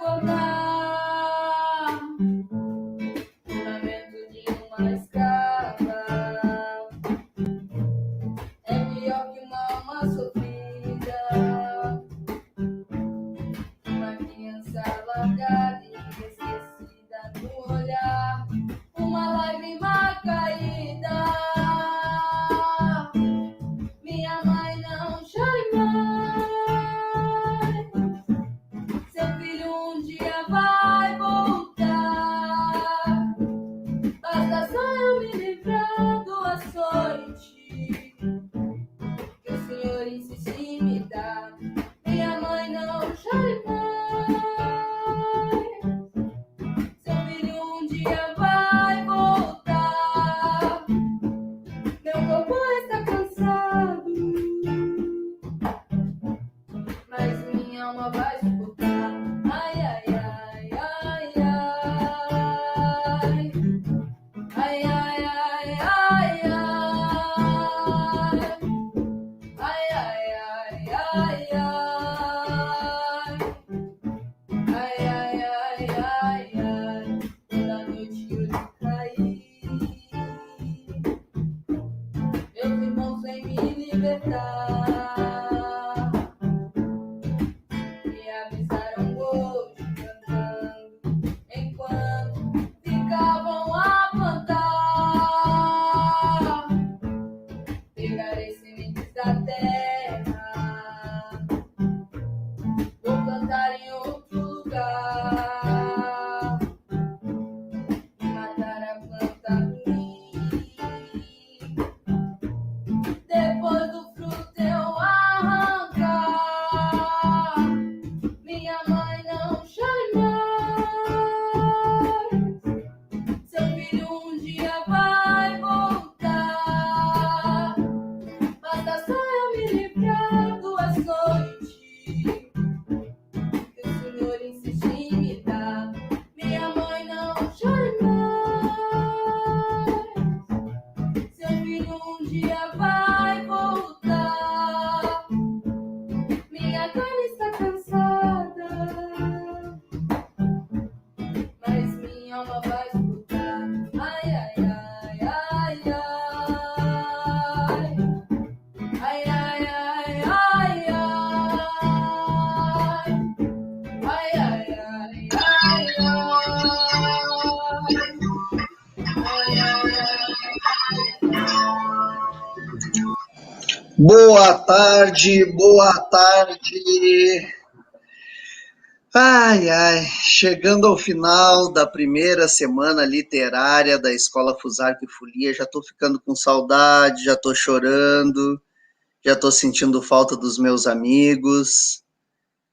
acordar, o lamento de uma escrava é pior que uma alma sofrida, uma criança largada e esquecida no olhar, uma lágrima caída. Minha mãe, não chore mais, seu filho um dia vai voltar. Basta só eu me livrar do açoite que o Senhor insiste em me dar. Minha mãe, não chore mais, seu filho um dia vai voltar. Meu corpo está cansado, mas minha alma vai suportar. Ai, ai, ai, ai, ai. Ai, ai, ai, ai, ai. Ai, ai, ai, ai, ai. Ai, ai, ai, ai, ai. Toda noite eu lhe caí, meus irmãos vêm me libertar, me avisaram hoje cantando, enquanto ficavam a plantar. Pegarei sementes da terra, vou plantar em outro lugar, matar a planta ruim. Depois do fruto eu arrancar. Minha mãe, não chore mais, seu filho um dia vai voltar. Basta só eu me livrar do açoite que o Senhor insiste em me dar. Minha mãe, não chore mais, seu filho um dia vai voltar. Minha carne está cansada, mas minha alma vai escutar. Ai, ai, ai, ai, ai. Ai, ai, ai, ai, ai. Ai, ai, ai, ai, Boa tarde, boa tarde. Ai, ai, chegando ao final da primeira semana literária da Escola Fusarca e Folia, já tô ficando com saudade, já tô chorando, já tô sentindo falta dos meus amigos.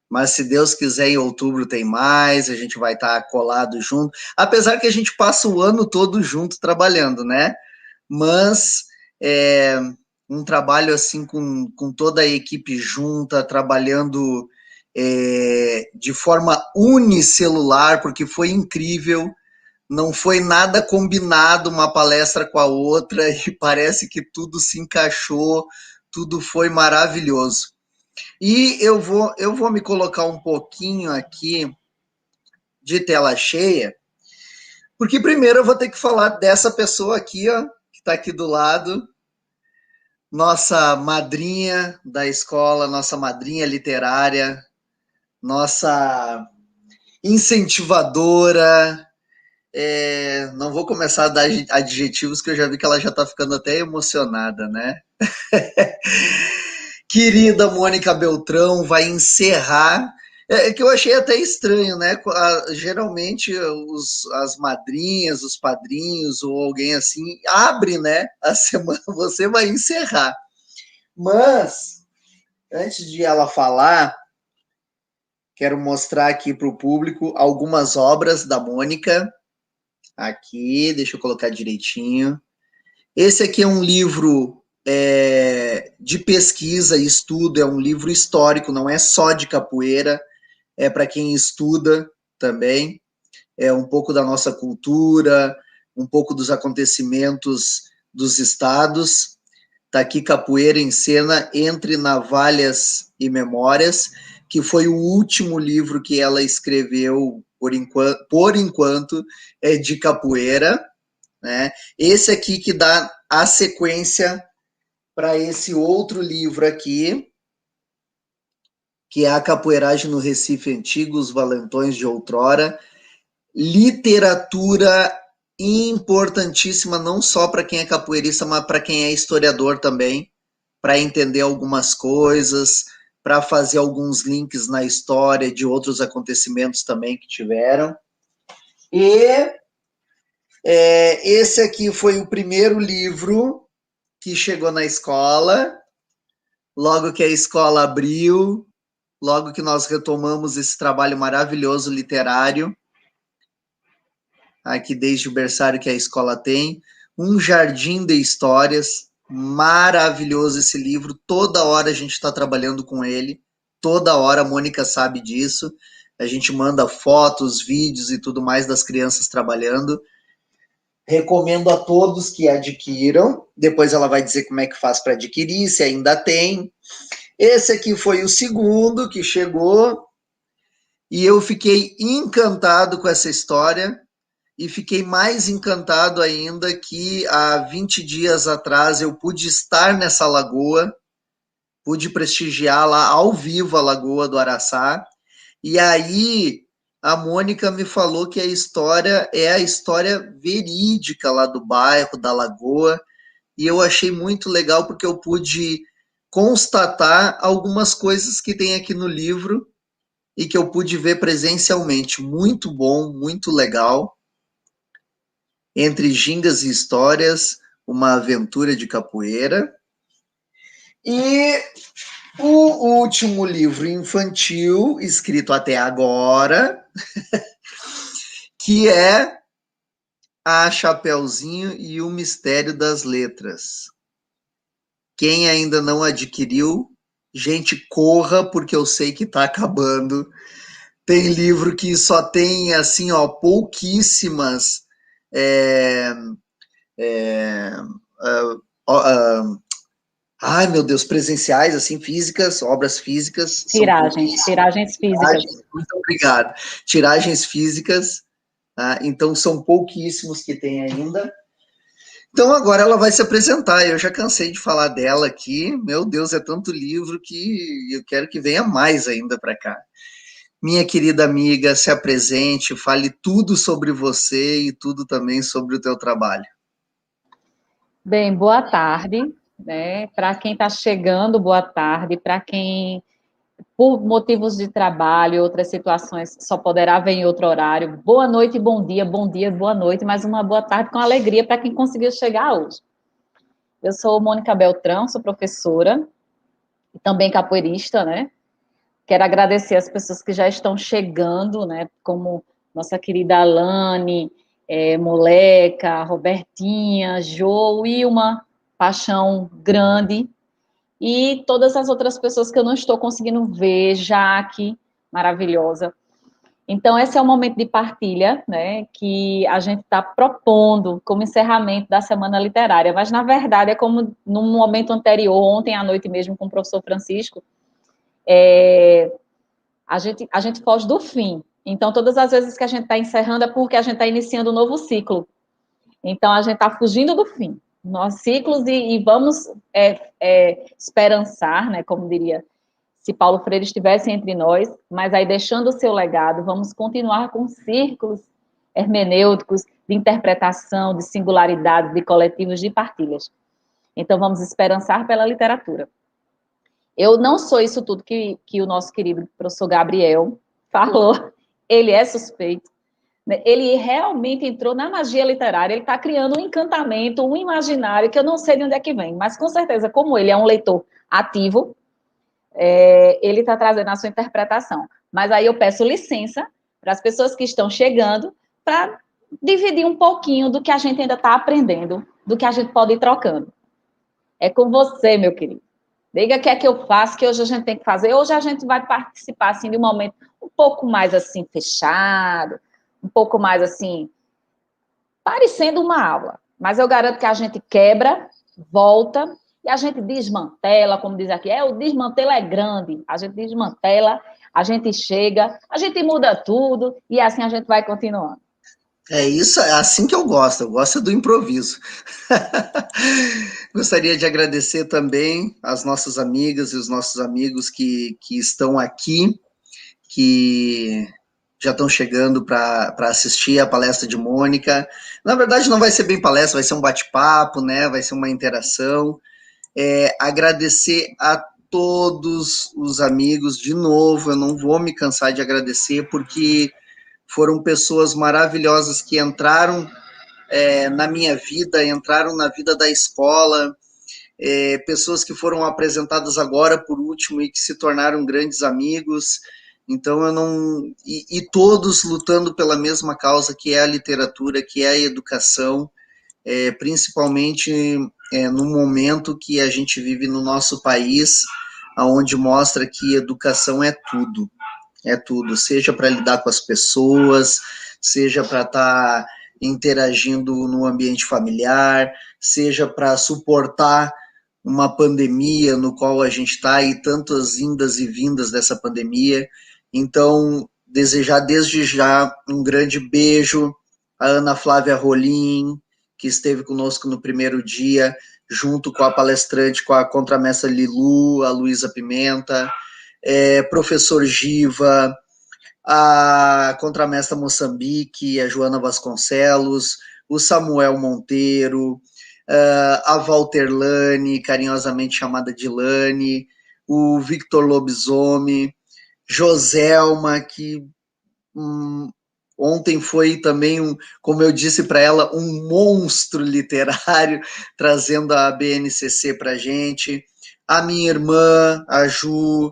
Mas se Deus quiser, em outubro tem mais, a gente vai estar colado junto. Apesar que a gente passa o ano todo junto trabalhando, né? Mas é um trabalho assim com toda a equipe junta, trabalhando de forma unicelular, porque foi incrível, não foi nada combinado uma palestra com a outra e parece que tudo se encaixou, tudo foi maravilhoso. E eu vou me colocar um pouquinho aqui de tela cheia, porque primeiro eu vou ter que falar dessa pessoa aqui, ó, que está aqui do lado, nossa madrinha da escola, nossa madrinha literária, nossa incentivadora. Não vou começar a dar adjetivos, que eu já vi que ela já está ficando até emocionada, né? Querida Mônica Beltrão vai encerrar. Que eu achei até estranho, né? Geralmente as madrinhas, os padrinhos ou alguém assim abre, né? A semana, você vai encerrar. Mas antes de ela falar, quero mostrar aqui para o público algumas obras da Mônica. Aqui, deixa eu colocar direitinho. Esse aqui é um livro de pesquisa e estudo, é um livro histórico, não é só de capoeira, é para quem estuda também, é um pouco da nossa cultura, um pouco dos acontecimentos dos estados. Está aqui Capoeira em Cena, Entre Navalhas e Memórias. que foi o último livro que ela escreveu, por enquanto é de capoeira, né? Esse aqui que dá a sequência para esse outro livro aqui, que é A Capoeiragem no Recife Antigo, Os Valentões de Outrora. Literatura importantíssima, não só para quem é capoeirista, mas para quem é historiador também, para entender algumas coisas, para fazer alguns links na história de outros acontecimentos também que tiveram. E esse aqui foi o primeiro livro que chegou na escola, logo que a escola abriu, logo que nós retomamos esse trabalho maravilhoso literário, aqui desde o berçário que a escola tem, Um Jardim de Histórias, maravilhoso esse livro, toda hora a gente está trabalhando com ele, toda hora, a Mônica sabe disso, a gente manda fotos, vídeos e tudo mais das crianças trabalhando. Recomendo a todos que adquiram, depois ela vai dizer como é que faz para adquirir, se ainda tem. Esse aqui foi o segundo que chegou, e eu fiquei encantado com essa história, e fiquei mais encantado ainda que há 20 dias atrás eu pude estar nessa lagoa, pude prestigiar lá ao vivo a Lagoa do Araçá, e aí a Mônica me falou que a história é a história verídica lá do bairro, da lagoa, e eu achei muito legal porque eu pude constatar algumas coisas que tem aqui no livro e que eu pude ver presencialmente. Muito bom, muito legal. Entre Gingas e Histórias, uma aventura de capoeira. E o último livro infantil, escrito até agora, que é A Chapeuzinho e o Mistério das Letras. Quem ainda não adquiriu, gente, corra, porque eu sei que está acabando. Tem livro que só tem, assim, ó, pouquíssimas é, é, ai, meu Deus, presenciais, assim, físicas, obras físicas. Tiragens físicas. Muito obrigado. Tiragens físicas, tá? Então são pouquíssimos que tem ainda. Então agora ela vai se apresentar. Eu já cansei de falar dela aqui. Meu Deus, é tanto livro que eu quero que venha mais ainda para cá. Minha querida amiga, se apresente, fale tudo sobre você e tudo também sobre o teu trabalho. Bem, boa tarde, né? Para quem está chegando, boa tarde. Para quem, por motivos de trabalho e outras situações, só poderá ver em outro horário. Boa noite, bom dia, boa noite, mas uma boa tarde com alegria para quem conseguiu chegar hoje. Eu sou Mônica Beltrão, sou professora e também capoeirista, né? Quero agradecer as pessoas que já estão chegando, né? Como nossa querida Alane, Moleca, Robertinha, Jo, Wilma, Paixão Grande, e todas as outras pessoas que eu não estou conseguindo ver, Jaque, maravilhosa. Então, esse é o momento de partilha, né, que a gente está propondo como encerramento da Semana Literária, mas, na verdade, é como no momento anterior, ontem à noite mesmo, com o professor Francisco, a gente foge do fim. Então, todas as vezes que a gente está encerrando é porque a gente está iniciando um novo ciclo. Então, a gente está fugindo do fim. Nós ciclos e vamos esperançar, né, como diria, se Paulo Freire estivesse entre nós, mas aí deixando o seu legado, vamos continuar com círculos hermenêuticos de interpretação, de singularidades, de coletivos, de partilhas. Então, vamos esperançar pela literatura. Eu não sou isso tudo que o nosso querido professor Gabriel falou, ele é suspeito. Ele realmente entrou na magia literária, ele está criando um encantamento, um imaginário, que eu não sei de onde é que vem, mas com certeza, como ele é um leitor ativo, ele está trazendo a sua interpretação. Mas aí eu peço licença para as pessoas que estão chegando, para dividir um pouquinho do que a gente ainda está aprendendo, do que a gente pode ir trocando. É com você, meu querido. Diga o que é que eu faço, que hoje a gente tem que fazer. Hoje a gente vai participar, assim, de um momento um pouco mais, assim, fechado, um pouco mais, assim, parecendo uma aula. Mas eu garanto que a gente quebra, volta e a gente desmantela, como diz aqui, o desmantela é grande, a gente desmantela, a gente chega, a gente muda tudo, e assim a gente vai continuando. É isso, é assim que eu gosto do improviso. Gostaria de agradecer também as nossas amigas e os nossos amigos que estão aqui, que já estão chegando para assistir a palestra de Mônica. Na verdade, não vai ser bem palestra, vai ser um bate-papo, né? Vai ser uma interação. Agradecer a todos os amigos de novo, eu não vou me cansar de agradecer, porque foram pessoas maravilhosas que entraram na minha vida, entraram na vida da escola, pessoas que foram apresentadas agora por último e que se tornaram grandes amigos. Então eu não. E todos lutando pela mesma causa, que é a literatura, que é a educação, principalmente no momento que a gente vive no nosso país, onde mostra que educação é tudo, seja para lidar com as pessoas, seja para estar interagindo no ambiente familiar, seja para suportar uma pandemia no qual a gente está e tantas indas e vindas dessa pandemia. Então, desejar desde já um grande beijo à Ana Flávia Rolim, que esteve conosco no primeiro dia, junto com a palestrante, com a contramestra Lilu, a Luísa Pimenta, professor Giva, a contramestra Moçambique, a Joana Vasconcelos, o Samuel Monteiro, a Valterlane, carinhosamente chamada de Lane, o Victor Lobisomem, Joselma, que ontem foi também, como eu disse para ela, um monstro literário, trazendo a BNCC para a gente, a minha irmã, a Ju,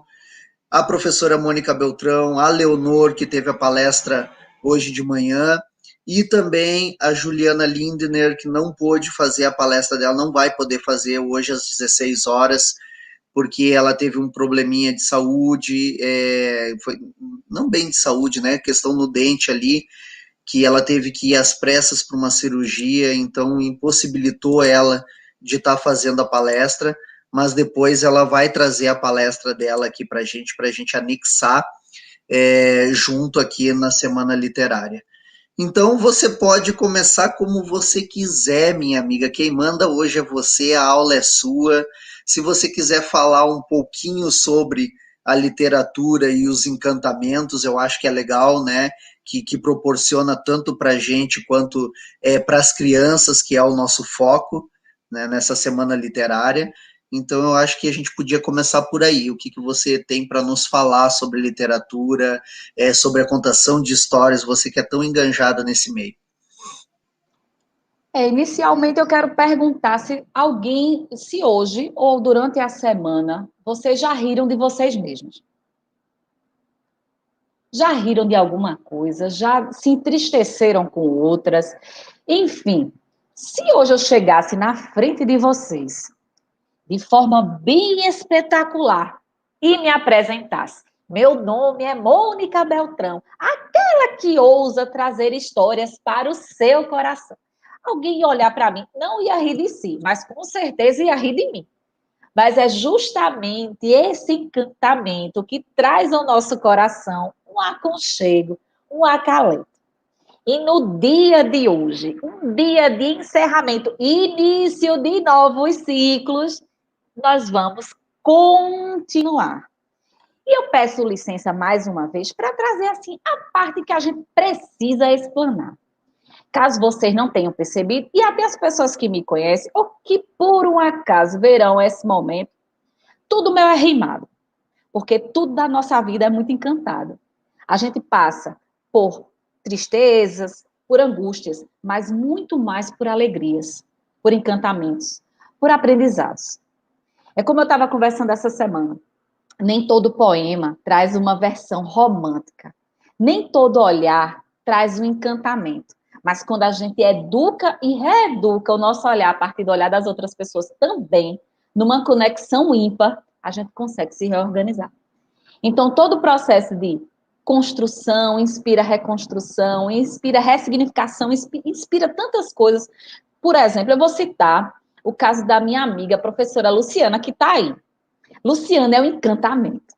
a professora Mônica Beltrão, a Leonor, que teve a palestra hoje de manhã, e também a Juliana Lindner, que não pôde fazer a palestra dela, não vai poder fazer hoje às 16 horas, porque ela teve um probleminha de saúde, não bem de saúde, né, questão no dente ali, que ela teve que ir às pressas para uma cirurgia, então impossibilitou ela de estar fazendo a palestra, mas depois ela vai trazer a palestra dela aqui para a gente anexar junto aqui na Semana Literária. Então você pode começar como você quiser, minha amiga. Quem manda hoje é você, a aula é sua. Se você quiser falar um pouquinho sobre a literatura e os encantamentos, eu acho que é legal, né? Que proporciona tanto para a gente quanto para as crianças, que é o nosso foco, né, nessa semana literária. Então eu acho que a gente podia começar por aí. O que você tem para nos falar sobre literatura, sobre a contação de histórias, você que é tão enganjada nesse meio? Inicialmente eu quero perguntar se hoje ou durante a semana vocês já riram de vocês mesmos. Já riram de alguma coisa, já se entristeceram com outras. Enfim, se hoje eu chegasse na frente de vocês, de forma bem espetacular, e me apresentasse: meu nome é Mônica Beltrão, aquela que ousa trazer histórias para o seu coração. Alguém ia olhar para mim, não ia rir de si, mas com certeza ia rir de mim. Mas é justamente esse encantamento que traz ao nosso coração um aconchego, um acalento. E no dia de hoje, um dia de encerramento, início de novos ciclos, nós vamos continuar. E eu peço licença mais uma vez para trazer assim a parte que a gente precisa explanar. Caso vocês não tenham percebido, e até as pessoas que me conhecem, ou que por um acaso verão esse momento, tudo meu é rimado, porque tudo da nossa vida é muito encantado. A gente passa por tristezas, por angústias, mas muito mais por alegrias, por encantamentos, por aprendizados. É como eu estava conversando essa semana. Nem todo poema traz uma versão romântica. Nem todo olhar traz um encantamento. Mas quando a gente educa e reeduca o nosso olhar a partir do olhar das outras pessoas também, numa conexão ímpar, a gente consegue se reorganizar. Então, todo o processo de construção inspira reconstrução, inspira ressignificação, inspira tantas coisas. Por exemplo, eu vou citar o caso da minha amiga, a professora Luciana, que está aí. Luciana é um encantamento.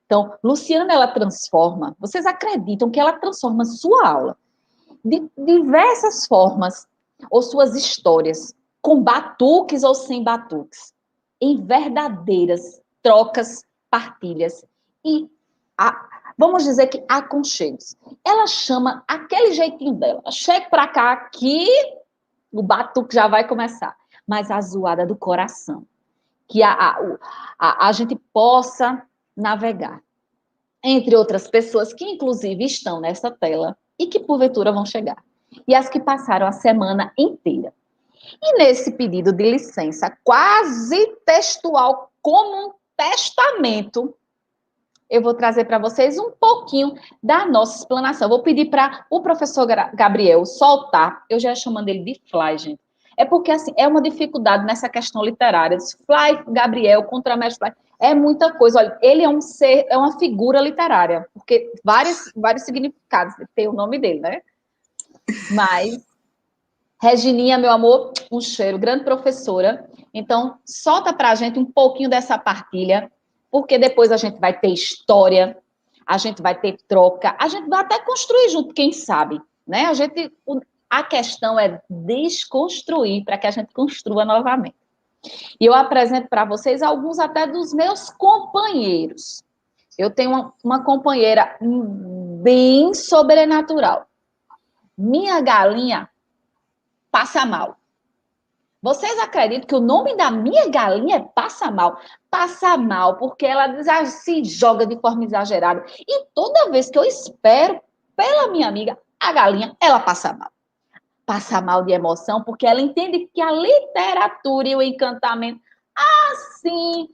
Então, Luciana, ela transforma, vocês acreditam que ela transforma sua aula de diversas formas, ou suas histórias, com batuques ou sem batuques, em verdadeiras trocas, partilhas e, vamos dizer que aconchegos. Ela chama aquele jeitinho dela. Chega para cá que o batuque já vai começar. Mas a zoada do coração. Que a gente possa navegar entre outras pessoas que, inclusive, estão nessa tela e que, porventura, vão chegar. E as que passaram a semana inteira. E nesse pedido de licença quase textual, como um testamento, eu vou trazer para vocês um pouquinho da nossa explanação. Vou pedir para o professor Gabriel soltar, eu já ia chamando ele de Fly, gente. É porque, assim, é uma dificuldade nessa questão literária. Fly, Gabriel, Contramestre Fly, é muita coisa. Olha, ele é um ser, é uma figura literária, porque vários significados tem o nome dele, né? Mas, Regininha, meu amor, um cheiro, grande professora. Então, solta para a gente um pouquinho dessa partilha, porque depois a gente vai ter história, a gente vai ter troca, a gente vai até construir junto, quem sabe, né? A questão é desconstruir para que a gente construa novamente. E eu apresento para vocês alguns até dos meus companheiros. Eu tenho uma companheira bem sobrenatural. Minha galinha passa mal. Vocês acreditam que o nome da minha galinha é Passa Mal? Passa mal, porque ela se joga de forma exagerada. E toda vez que eu espero pela minha amiga, a galinha, ela passa mal. Passa mal de emoção, porque ela entende que a literatura e o encantamento, assim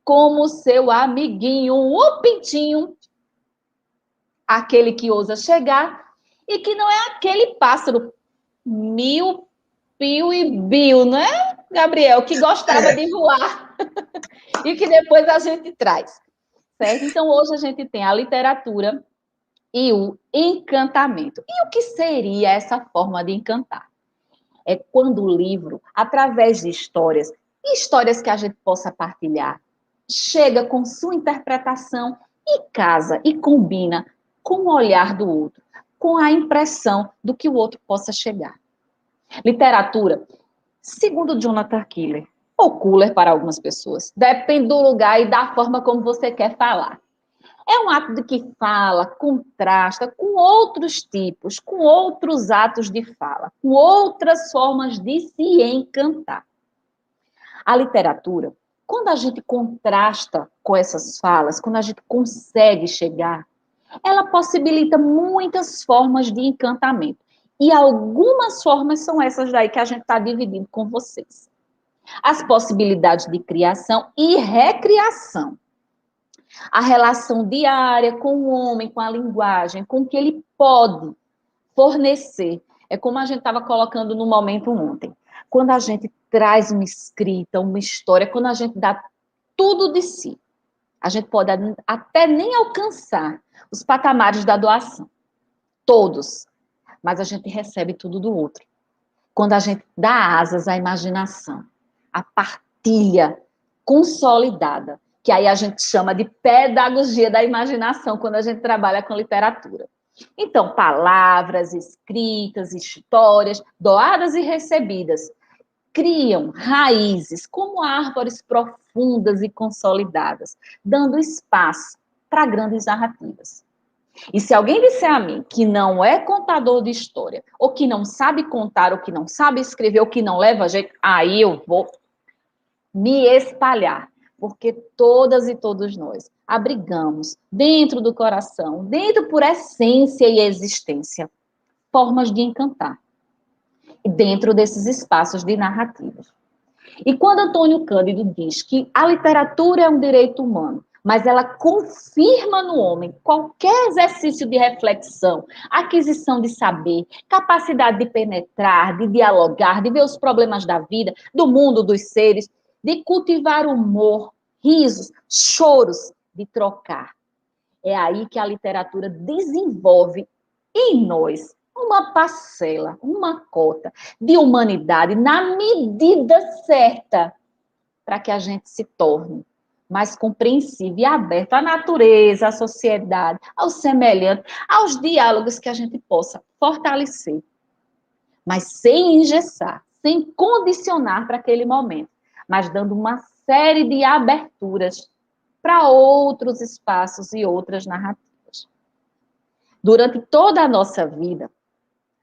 como seu amiguinho, o Pintinho, aquele que ousa chegar, e que não é aquele pássaro mil Pio e Bill, né, Gabriel? Que gostava de voar e que depois a gente traz, certo? Então, hoje a gente tem a literatura e o encantamento. E o que seria essa forma de encantar? É quando o livro, através de histórias que a gente possa partilhar, chega com sua interpretação e casa e combina com o olhar do outro, com a impressão do que o outro possa chegar. Literatura, segundo Jonathan Killer, ou Kuller para algumas pessoas, depende do lugar e da forma como você quer falar. É um ato de que fala, contrasta com outros tipos, com outros atos de fala, com outras formas de se encantar. A literatura, quando a gente contrasta com essas falas, quando a gente consegue chegar, ela possibilita muitas formas de encantamento. E algumas formas são essas daí que a gente está dividindo com vocês. As possibilidades de criação e recriação. A relação diária com o homem, com a linguagem, com o que ele pode fornecer. É como a gente estava colocando no momento ontem. Quando a gente traz uma escrita, uma história, quando a gente dá tudo de si, a gente pode até nem alcançar os patamares da doação. Todos. Mas a gente recebe tudo do outro. Quando a gente dá asas à imaginação, a partilha consolidada, que aí a gente chama de pedagogia da imaginação, quando a gente trabalha com literatura. Então, palavras, escritas, histórias, doadas e recebidas, criam raízes como árvores profundas e consolidadas, dando espaço para grandes narrativas. E se alguém disser a mim que não é contador de história, ou que não sabe contar, ou que não sabe escrever, ou que não leva jeito, aí eu vou me espalhar. Porque todas e todos nós abrigamos dentro do coração, dentro por essência e existência, formas de encantar. Dentro desses espaços de narrativas. E quando Antônio Cândido diz que a literatura é um direito humano, mas ela confirma no homem qualquer exercício de reflexão, aquisição de saber, capacidade de penetrar, de dialogar, de ver os problemas da vida, do mundo, dos seres, de cultivar humor, risos, choros, de trocar. É aí que a literatura desenvolve em nós uma parcela, uma cota de humanidade na medida certa para que a gente se torne mais compreensivo e aberto à natureza, à sociedade, ao semelhante, aos diálogos que a gente possa fortalecer, mas sem engessar, sem condicionar para aquele momento, mas dando uma série de aberturas para outros espaços e outras narrativas. Durante toda a nossa vida,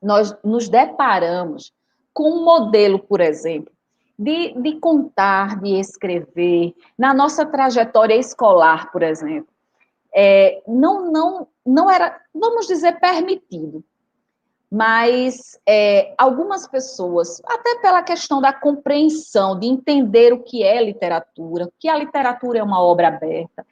nós nos deparamos com um modelo, por exemplo, de contar, de escrever. Na nossa trajetória escolar, por exemplo, não era, vamos dizer, permitido. Mas algumas pessoas, até pela questão da compreensão, de entender o que é literatura, que a literatura é uma obra aberta,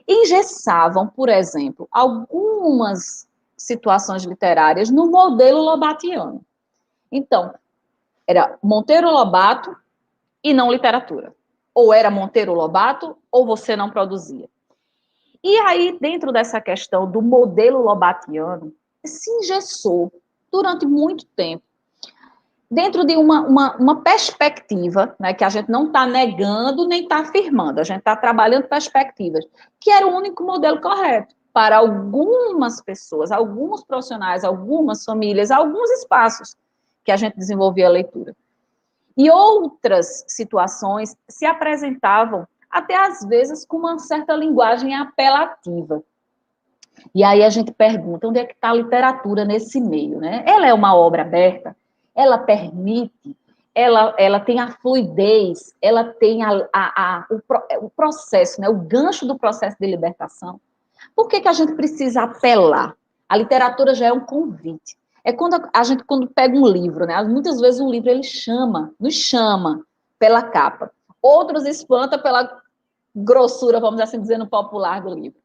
engessavam, por exemplo, algumas situações literárias no modelo lobatiano. Então, era Monteiro Lobato e não literatura. Ou era Monteiro Lobato, ou você não produzia. E aí, dentro dessa questão do modelo lobatiano, se engessou durante muito tempo, dentro de uma perspectiva, né, que a gente não está negando nem está afirmando, a gente está trabalhando perspectivas, que era o único modelo correto para algumas pessoas, alguns profissionais, algumas famílias, alguns espaços que a gente desenvolvia a leitura. E outras situações se apresentavam, até às vezes, com uma certa linguagem apelativa. E aí a gente pergunta, onde é que está a literatura nesse meio, né? Ela é uma obra aberta? Ela permite? Ela tem a fluidez? Ela tem o processo, né? O gancho do processo de libertação? Por que a gente precisa apelar? A literatura já é um convite. É quando a gente, quando pega um livro, né? Muitas vezes um livro, ele nos chama pela capa. Outros espanta pela grossura, vamos assim dizer, no popular do livro.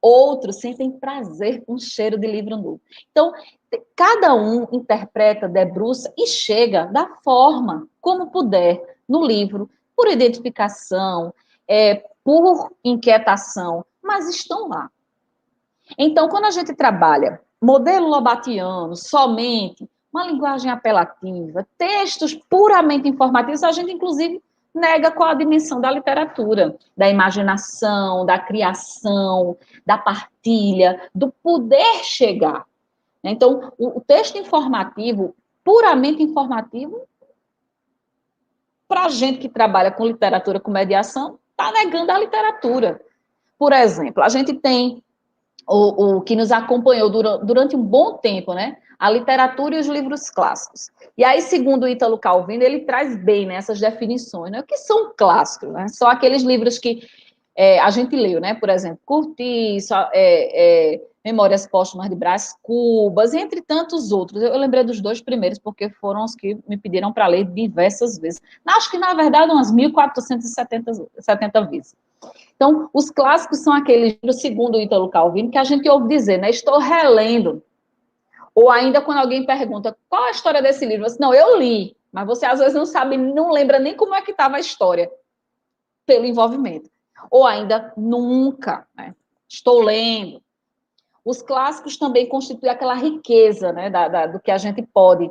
Outros sentem prazer com o cheiro de livro novo. Então, cada um interpreta, debruça e chega da forma como puder no livro, por identificação, por inquietação, mas estão lá. Então, quando a gente trabalha modelo lobatiano, somente uma linguagem apelativa, textos puramente informativos, a gente, inclusive, nega qual a dimensão da literatura, da imaginação, da criação, da partilha, do poder chegar. Então, o texto informativo, puramente informativo, para a gente que trabalha com literatura, com mediação, está negando a literatura. Por exemplo, a gente tem o que nos acompanhou durante um bom tempo, né? A literatura e os livros clássicos. E aí, segundo o Ítalo Calvino, ele traz bem, né, essas definições, né? O que são clássicos, né? São aqueles livros que a gente leu, né? Por exemplo, Curtiço, Memórias Póstumas de Brás Cubas, entre tantos outros. Eu lembrei dos dois primeiros, porque foram os que me pediram para ler diversas vezes. Acho que, na verdade, umas 1.470 vezes. Então, os clássicos são aqueles, segundo o Ítalo Calvino, que a gente ouve dizer, né? Estou relendo. Ou ainda quando alguém pergunta, qual a história desse livro? Você, não, eu li, mas você às vezes não sabe, não lembra nem como é que estava a história, pelo envolvimento. Ou ainda, nunca, né? Estou lendo. Os clássicos também constituem aquela riqueza, né, do que a gente pode.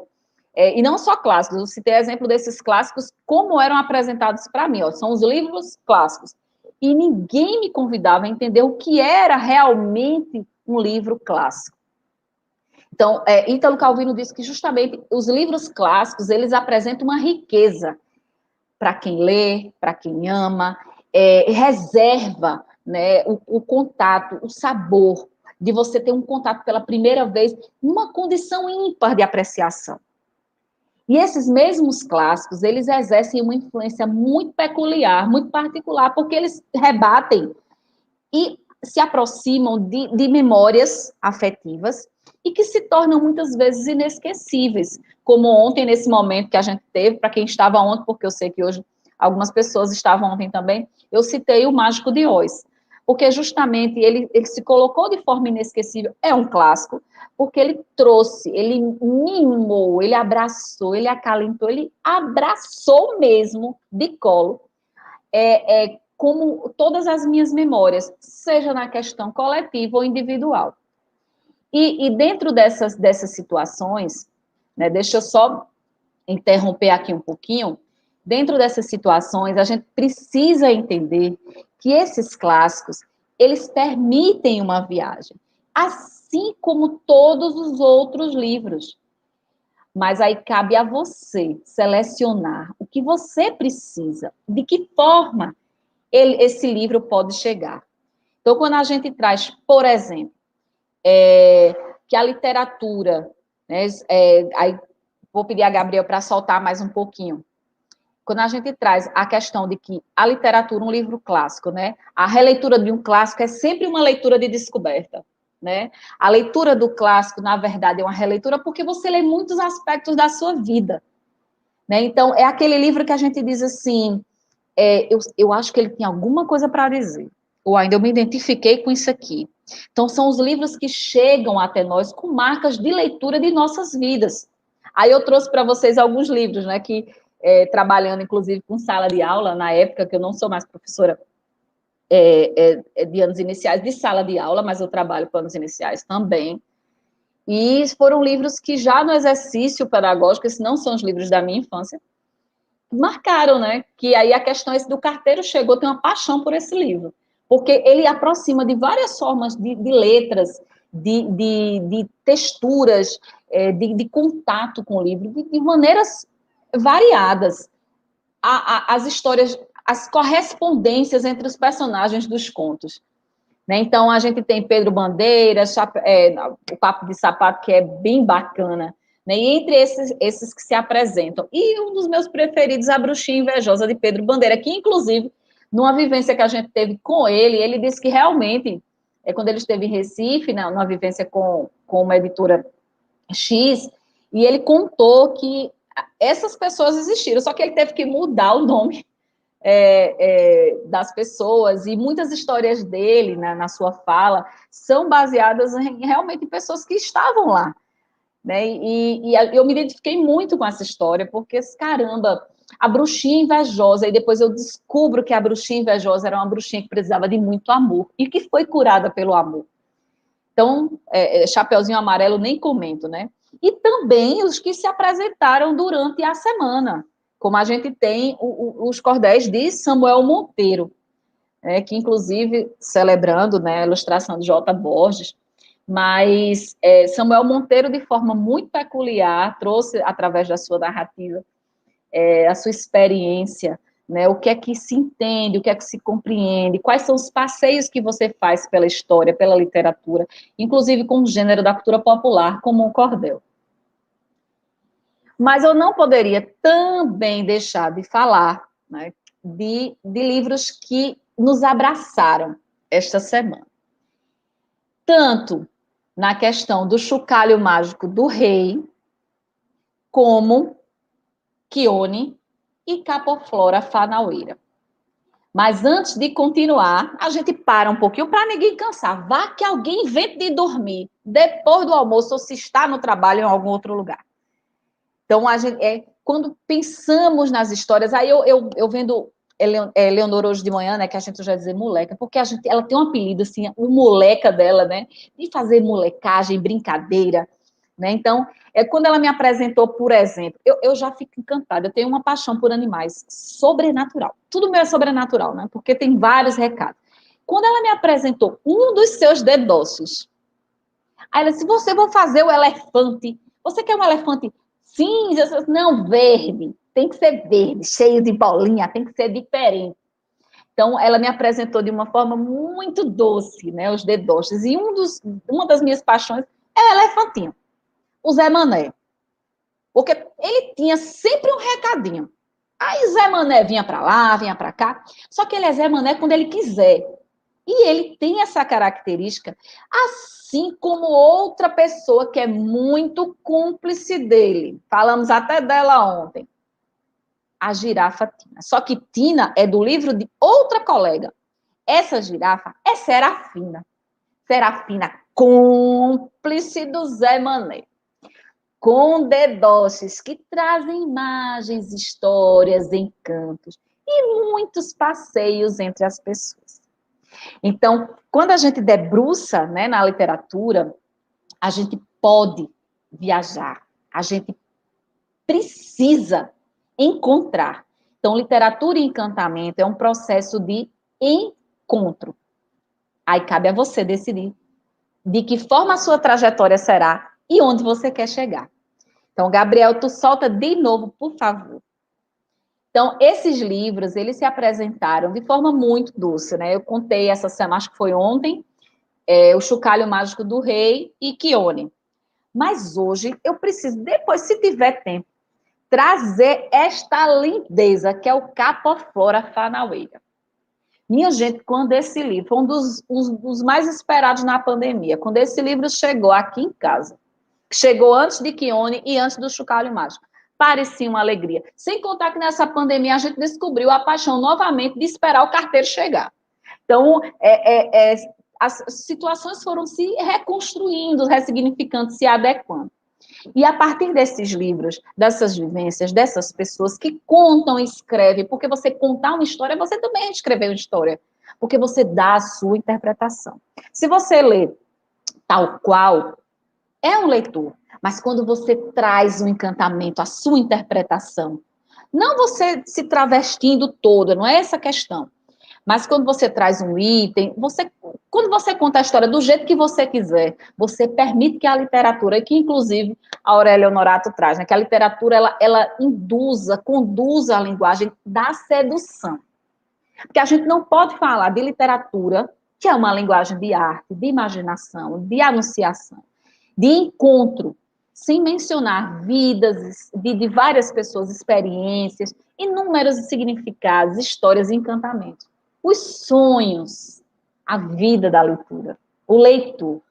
E não só clássicos, eu citei exemplo desses clássicos, como eram apresentados para mim, ó, são os livros clássicos. E ninguém me convidava a entender o que era realmente um livro clássico. Então, Ítalo Calvino disse que justamente os livros clássicos, eles apresentam uma riqueza para quem lê, para quem ama, reserva, né, o contato, o sabor, de você ter um contato pela primeira vez, numa condição ímpar de apreciação. E esses mesmos clássicos, eles exercem uma influência muito peculiar, muito particular, porque eles rebatem e se aproximam de memórias afetivas e que se tornam muitas vezes inesquecíveis, como ontem, nesse momento que a gente teve, para quem estava ontem, porque eu sei que hoje algumas pessoas estavam ontem também, eu citei o Mágico de Oz, porque justamente ele se colocou de forma inesquecível, é um clássico, porque ele trouxe, ele mimou, ele abraçou, ele acalentou, ele abraçou mesmo de colo, como todas as minhas memórias, seja na questão coletiva ou individual. E dentro dessas situações, né, deixa eu só interromper aqui um pouquinho, dentro dessas situações, a gente precisa entender que esses clássicos, eles permitem uma viagem, assim como todos os outros livros. Mas aí cabe a você selecionar o que você precisa, de que forma esse livro pode chegar. Então, quando a gente traz, por exemplo, que a literatura, né, aí vou pedir a Gabriel para soltar mais um pouquinho. Quando a gente traz a questão de que a literatura, um livro clássico, né, a releitura de um clássico é sempre uma leitura de descoberta, né? A leitura do clássico, na verdade, é uma releitura porque você lê muitos aspectos da sua vida, né? Então, é aquele livro que a gente diz assim, eu acho que ele tem alguma coisa para dizer, ou ainda eu me identifiquei com isso aqui. Então, são os livros que chegam até nós com marcas de leitura de nossas vidas. Aí eu trouxe para vocês alguns livros, né, que trabalhando, inclusive, com sala de aula, na época que eu não sou mais professora de anos iniciais, de sala de aula, mas eu trabalho com anos iniciais também. E foram livros que já no exercício pedagógico, esses não são os livros da minha infância, marcaram, né? Que aí a questão do carteiro chegou, tem uma paixão por esse livro, porque ele aproxima de várias formas de letras, de texturas, de contato com o livro, de maneiras variadas. As histórias, as correspondências entre os personagens dos contos. Né? Então, a gente tem Pedro Bandeira, o Papo de Sapato, que é bem bacana, né? E entre esses que se apresentam. E um dos meus preferidos, A Bruxinha Invejosa, de Pedro Bandeira, que, inclusive, numa vivência que a gente teve com ele disse que realmente, quando ele esteve em Recife, né, numa vivência com uma editora X, e ele contou que essas pessoas existiram, só que ele teve que mudar o nome das pessoas, e muitas histórias dele, né, na sua fala, são baseadas realmente em pessoas que estavam lá, né, e eu me identifiquei muito com essa história, porque, caramba, a bruxinha invejosa, e depois eu descubro que a bruxinha invejosa era uma bruxinha que precisava de muito amor, e que foi curada pelo amor. Então, Chapeuzinho Amarelo nem comento, né, e também os que se apresentaram durante a semana, como a gente tem os cordéis de Samuel Monteiro, né, que inclusive celebrando, né, a ilustração de J. Borges, mas Samuel Monteiro, de forma muito peculiar, trouxe, através da sua narrativa, a sua experiência, né, o que é que se entende, o que é que se compreende, quais são os passeios que você faz pela história, pela literatura, inclusive com o gênero da cultura popular, como o cordel. Mas eu não poderia também deixar de falar, né, de livros que nos abraçaram esta semana. Tanto na questão do chocalho mágico do rei, como Chione e Capoflora Fanaueira. Mas antes de continuar, a gente para um pouquinho para ninguém cansar. Vá que alguém invente de dormir depois do almoço ou se está no trabalho em algum outro lugar. Então, a gente, quando pensamos nas histórias, aí eu vendo Leonor hoje de manhã, né, que a gente já dizer moleca, porque ela tem um apelido, assim, o moleca dela, né, de fazer molecagem, brincadeira, né, então, quando ela me apresentou, por exemplo, eu já fico encantada, eu tenho uma paixão por animais, sobrenatural, tudo meu é sobrenatural, né, porque tem vários recados. Quando ela me apresentou um dos seus dedócios, aí ela disse, você vai fazer o elefante, você quer um elefante cinza? Não, verde, tem que ser verde, cheio de bolinha, tem que ser diferente. Então, ela me apresentou de uma forma muito doce, né, os dedostes, e uma das minhas paixões é o elefantinho, o Zé Mané, porque ele tinha sempre um recadinho. Aí Zé Mané vinha para lá, vinha para cá, só que ele é Zé Mané quando ele quiser. E ele tem essa característica, assim como outra pessoa que é muito cúmplice dele. Falamos até dela ontem. A girafa Tina. Só que Tina é do livro de outra colega. Essa girafa é Serafina. Serafina, cúmplice do Zé Mané. Com dedosses que trazem imagens, histórias, encantos e muitos passeios entre as pessoas. Então, quando a gente debruça, né, na literatura, A gente pode viajar, a gente precisa encontrar. Então, literatura e encantamento é um processo de encontro. Aí cabe a você decidir de que forma a sua trajetória será e onde você quer chegar. Então, Gabriel, tu solta de novo, por favor. Então, esses livros, eles se apresentaram de forma muito doce, né? Eu contei essa semana, acho que foi ontem, O Chocalho Mágico do Rei e Chione. Mas hoje eu preciso, depois, se tiver tempo, trazer esta lindeza, que é o Capoflora Fanaueira. Minha gente, quando esse livro, foi um dos mais esperados na pandemia, quando esse livro chegou aqui em casa, chegou antes de Chione e antes do Chocalho Mágico, parecia uma alegria. Sem contar que nessa pandemia a gente descobriu a paixão novamente de esperar o carteiro chegar. Então, as situações foram se reconstruindo, ressignificando, se adequando. E a partir desses livros, dessas vivências, dessas pessoas que contam e escrevem, porque você contar uma história, você também escreveu uma história, porque você dá a sua interpretação. Se você lê tal qual, é um leitor, mas quando você traz um encantamento, a sua interpretação, não você se travestindo toda, não é essa a questão, mas quando você traz um item, quando você conta a história do jeito que você quiser, você permite que a literatura, que inclusive a Aurélia Honorato traz, né, que a literatura ela conduza a linguagem da sedução. Porque a gente não pode falar de literatura, que é uma linguagem de arte, de imaginação, de anunciação, de encontro, sem mencionar vidas de várias pessoas, experiências, inúmeros significados, histórias e encantamentos. Os sonhos, a vida da leitura, o leitor.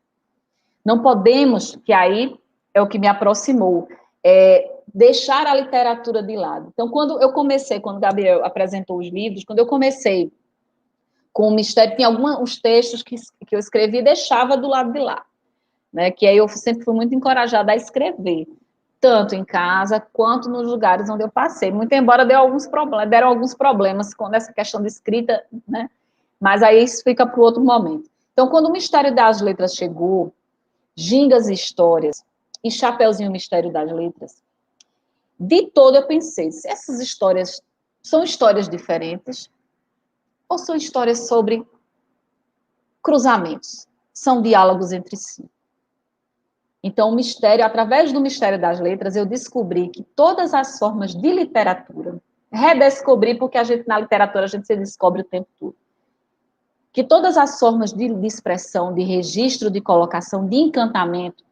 Não podemos, que aí é o que me aproximou, deixar a literatura de lado. Então, quando o Gabriel apresentou os livros, quando eu comecei com o mistério, tinha alguns textos que eu escrevi e deixava do lado de lá, né? Que aí eu sempre fui muito encorajada a escrever, tanto em casa quanto nos lugares onde eu passei. Muito embora deram alguns problemas com essa questão de escrita, né? Mas aí isso fica para outro momento. Então, quando o Mistério das Letras chegou, Gingas e Histórias e Chapeuzinho Mistério das Letras, de todo eu pensei, se essas histórias são histórias diferentes ou são histórias sobre cruzamentos, são diálogos entre si. Então, o mistério, através do Mistério das Letras, eu descobri que todas as formas de literatura, redescobri, porque na literatura a gente se descobre o tempo todo, que todas as formas de expressão, de registro, de colocação, de encantamento,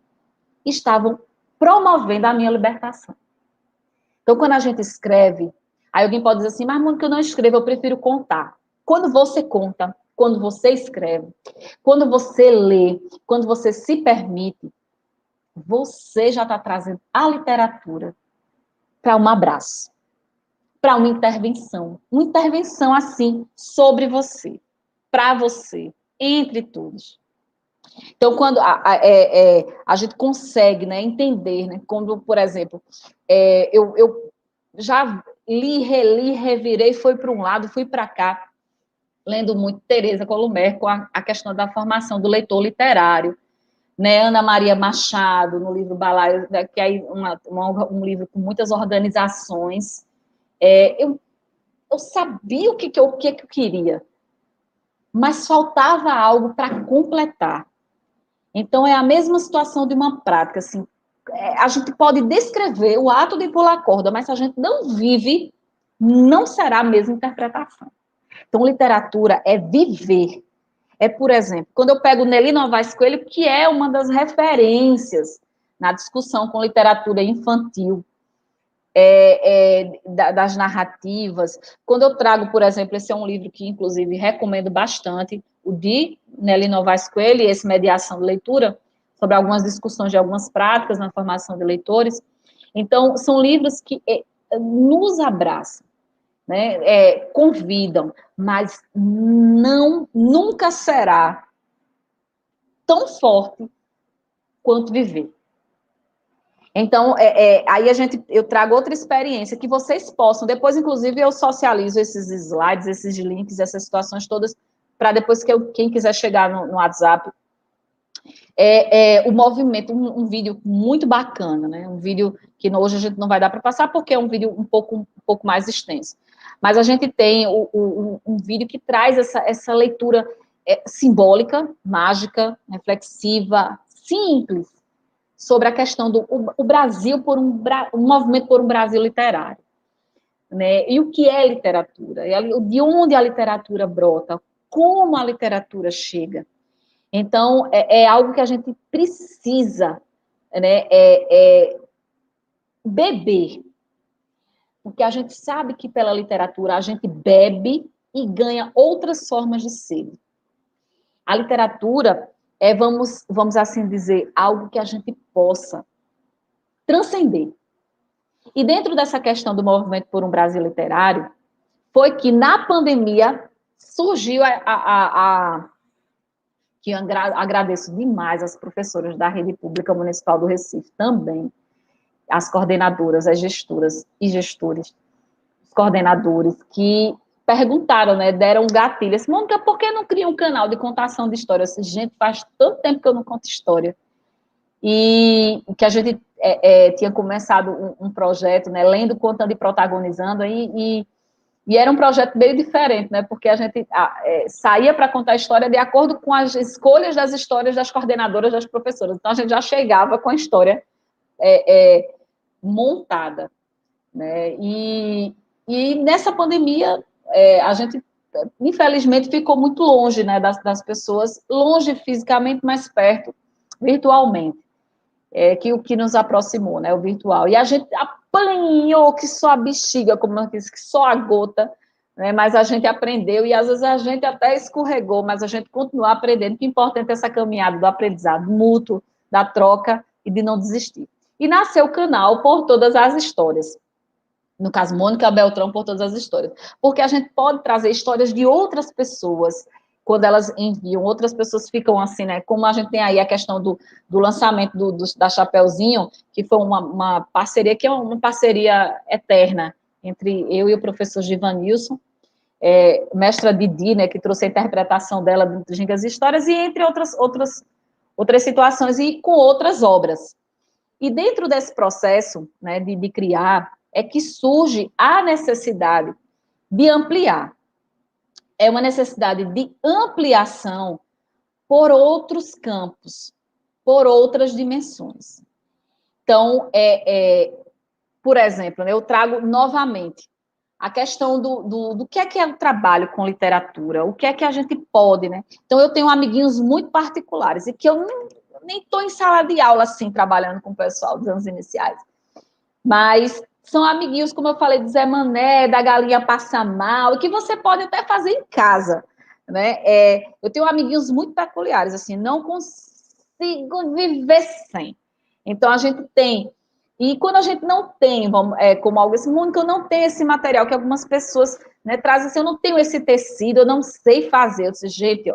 estavam promovendo a minha libertação. Então, quando a gente escreve, aí alguém pode dizer assim, mas Mônica, eu não escrevo, eu prefiro contar. Quando você conta, quando você escreve, quando você lê, quando você se permite, você já está trazendo a literatura para um abraço, para uma intervenção assim, sobre você, para você, entre todos. Então, quando a gente consegue, né, entender, né, quando, por exemplo, eu já li, reli, revirei, fui para um lado, fui para cá, lendo muito Teresa Columer com a questão da formação do leitor literário, né, Ana Maria Machado, no livro Balaio, que é um livro com muitas organizações. Eu sabia o que eu queria, mas faltava algo para completar. Então, é a mesma situação de uma prática, assim, a gente pode descrever o ato de pular corda, mas se a gente não vive, não será a mesma interpretação. Então, literatura é viver. Por exemplo, quando eu pego Nelly Novaes Coelho, que é uma das referências na discussão com literatura infantil, das narrativas. Quando eu trago, por exemplo, esse é um livro que, inclusive, recomendo bastante, o de Nelly Novaes Coelho, esse Mediação de Leitura, sobre algumas discussões de algumas práticas na formação de leitores. Então, são livros que nos abraçam, né, convidam, mas nunca será tão forte quanto viver. Então, aí eu trago outra experiência que vocês possam, depois, inclusive, eu socializo esses slides, esses links, essas situações todas, para depois quem quiser chegar no WhatsApp, o movimento, um vídeo muito bacana, né? Um vídeo que hoje a gente não vai dar para passar, porque é um vídeo um pouco mais extenso. Mas a gente tem um vídeo que traz essa leitura simbólica, mágica, reflexiva, simples, sobre a questão do Brasil um movimento por um Brasil literário. Né? E o que é literatura? De onde a literatura brota? Como a literatura chega? Então, é algo que a gente precisa, né, beber. Porque a gente sabe que pela literatura a gente bebe e ganha outras formas de sede. A literatura vamos assim dizer, algo que a gente possa transcender. E dentro dessa questão do movimento por um Brasil literário, foi que na pandemia surgiu que eu agradeço demais às professoras da Rede Pública Municipal do Recife também, as coordenadoras, as gestoras e gestores, os coordenadores, que perguntaram, né, deram um gatilho, assim, Mônica, por que não cria um canal de contação de histórias? Assim, gente, faz tanto tempo que eu não conto história. E que a gente tinha começado um projeto, né, lendo, contando e protagonizando, e era um projeto meio diferente, né, porque a gente saía para contar a história de acordo com as escolhas das histórias das coordenadoras, das professoras. Então, a gente já chegava com a história montada, né, e nessa pandemia, a gente, infelizmente, ficou muito longe, né, das pessoas, longe fisicamente, mas perto, virtualmente. Que o que nos aproximou, né, o virtual. E a gente apanhou que só a bexiga, como eu disse, que só a gota, né, mas a gente aprendeu, e às vezes a gente até escorregou, mas a gente continua aprendendo, que é importante essa caminhada do aprendizado mútuo, da troca e de não desistir. E nasceu o canal Por Todas as Histórias. No caso, Mônica Beltrão, Por Todas as Histórias. Porque a gente pode trazer histórias de outras pessoas, quando elas enviam, outras pessoas ficam assim, né? Como a gente tem aí a questão do lançamento da Chapeuzinho, que foi uma parceria, que é uma parceria eterna, entre eu e o professor Givanilson, mestra Didi, né, que trouxe a interpretação dela do Gingas e Histórias, e entre outras situações, e com outras obras. E dentro desse processo, né, de criar, é que surge a necessidade de ampliar. É uma necessidade de ampliação por outros campos, por outras dimensões. Então, por exemplo, eu trago novamente a questão do que é o trabalho com literatura, o que é que a gente pode, né? Então, eu tenho amiguinhos muito particulares, e que eu nem estou em sala de aula, assim, trabalhando com o pessoal dos anos iniciais. Mas são amiguinhos, como eu falei, de Zé Mané, da Galinha Passa Mal, que você pode até fazer em casa, né? Eu tenho amiguinhos muito peculiares, assim, não consigo viver sem. Então, a gente tem... E quando a gente não tem, como algo assim, Mônica, eu não tenho esse material que algumas pessoas, né, trazem assim, eu não tenho esse tecido, eu não sei fazer. Eu disse, gente,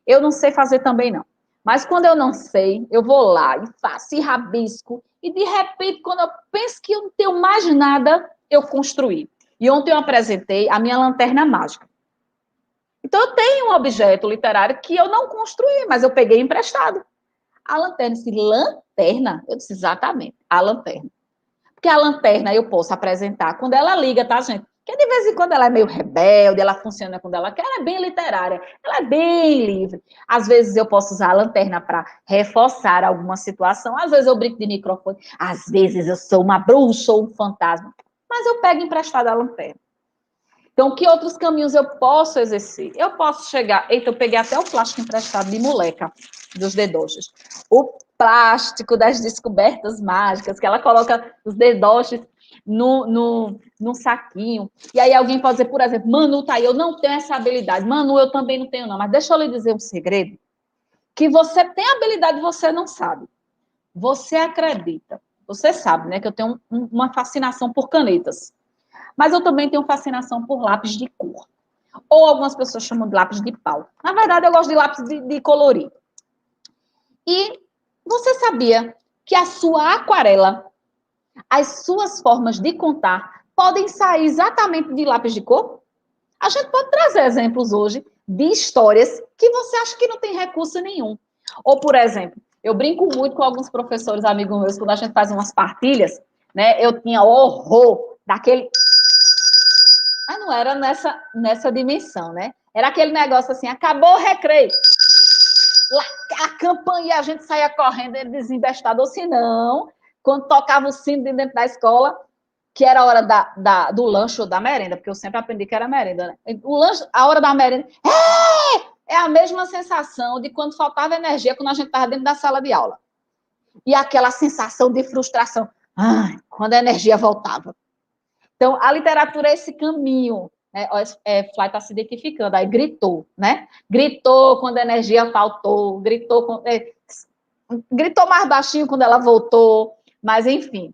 eu não sei fazer também não. Mas quando eu não sei, eu vou lá e faço, e rabisco, e de repente, quando eu penso que eu não tenho mais nada, eu construí. E ontem eu apresentei a minha lanterna mágica. Então, eu tenho um objeto literário que eu não construí, mas eu peguei emprestado. A lanterna, disse, lanterna? Eu disse, exatamente, a lanterna. Porque a lanterna eu posso apresentar quando ela liga, tá, gente? Porque de vez em quando ela é meio rebelde, ela funciona quando ela quer, ela é bem literária, ela é bem livre. Às vezes eu posso usar a lanterna para reforçar alguma situação, às vezes eu brinco de microfone, às vezes eu sou uma bruxa ou um fantasma, mas eu pego emprestada a lanterna. Então, que outros caminhos eu posso exercer? Eu posso chegar... Eita, eu peguei até o plástico emprestado de moleca, dos dedoches. O plástico das descobertas mágicas, que ela coloca os dedoches num saquinho. E aí alguém pode dizer, por exemplo, Manu, tá aí, eu não tenho essa habilidade. Manu, eu também não tenho, não. Mas deixa eu lhe dizer um segredo. Que você tem habilidade e você não sabe. Você acredita. Você sabe, né, que eu tenho uma fascinação por canetas. Mas eu também tenho fascinação por lápis de cor. Ou algumas pessoas chamam de lápis de pau. Na verdade, eu gosto de lápis de colorir. E você sabia que a sua aquarela, as suas formas de contar, podem sair exatamente de lápis de cor? A gente pode trazer exemplos hoje de histórias que você acha que não tem recurso nenhum. Ou, por exemplo, eu brinco muito com alguns professores amigos meus, quando a gente faz umas partilhas, né? Eu tinha horror daquele... Mas não era nessa dimensão, né? Era aquele negócio assim, acabou o recreio. A campanha, a gente saía correndo, ele desembestado, ou se não, quando tocava o sino de dentro da escola, que era a hora do lanche ou da merenda, porque eu sempre aprendi que era merenda, né? O lanche, a hora da merenda, é a mesma sensação de quando faltava energia quando a gente estava dentro da sala de aula. E aquela sensação de frustração, quando a energia voltava. Então, a literatura é esse caminho, né? Fly está se identificando, aí gritou, né? Gritou quando a energia faltou, gritou mais baixinho quando ela voltou, mas enfim.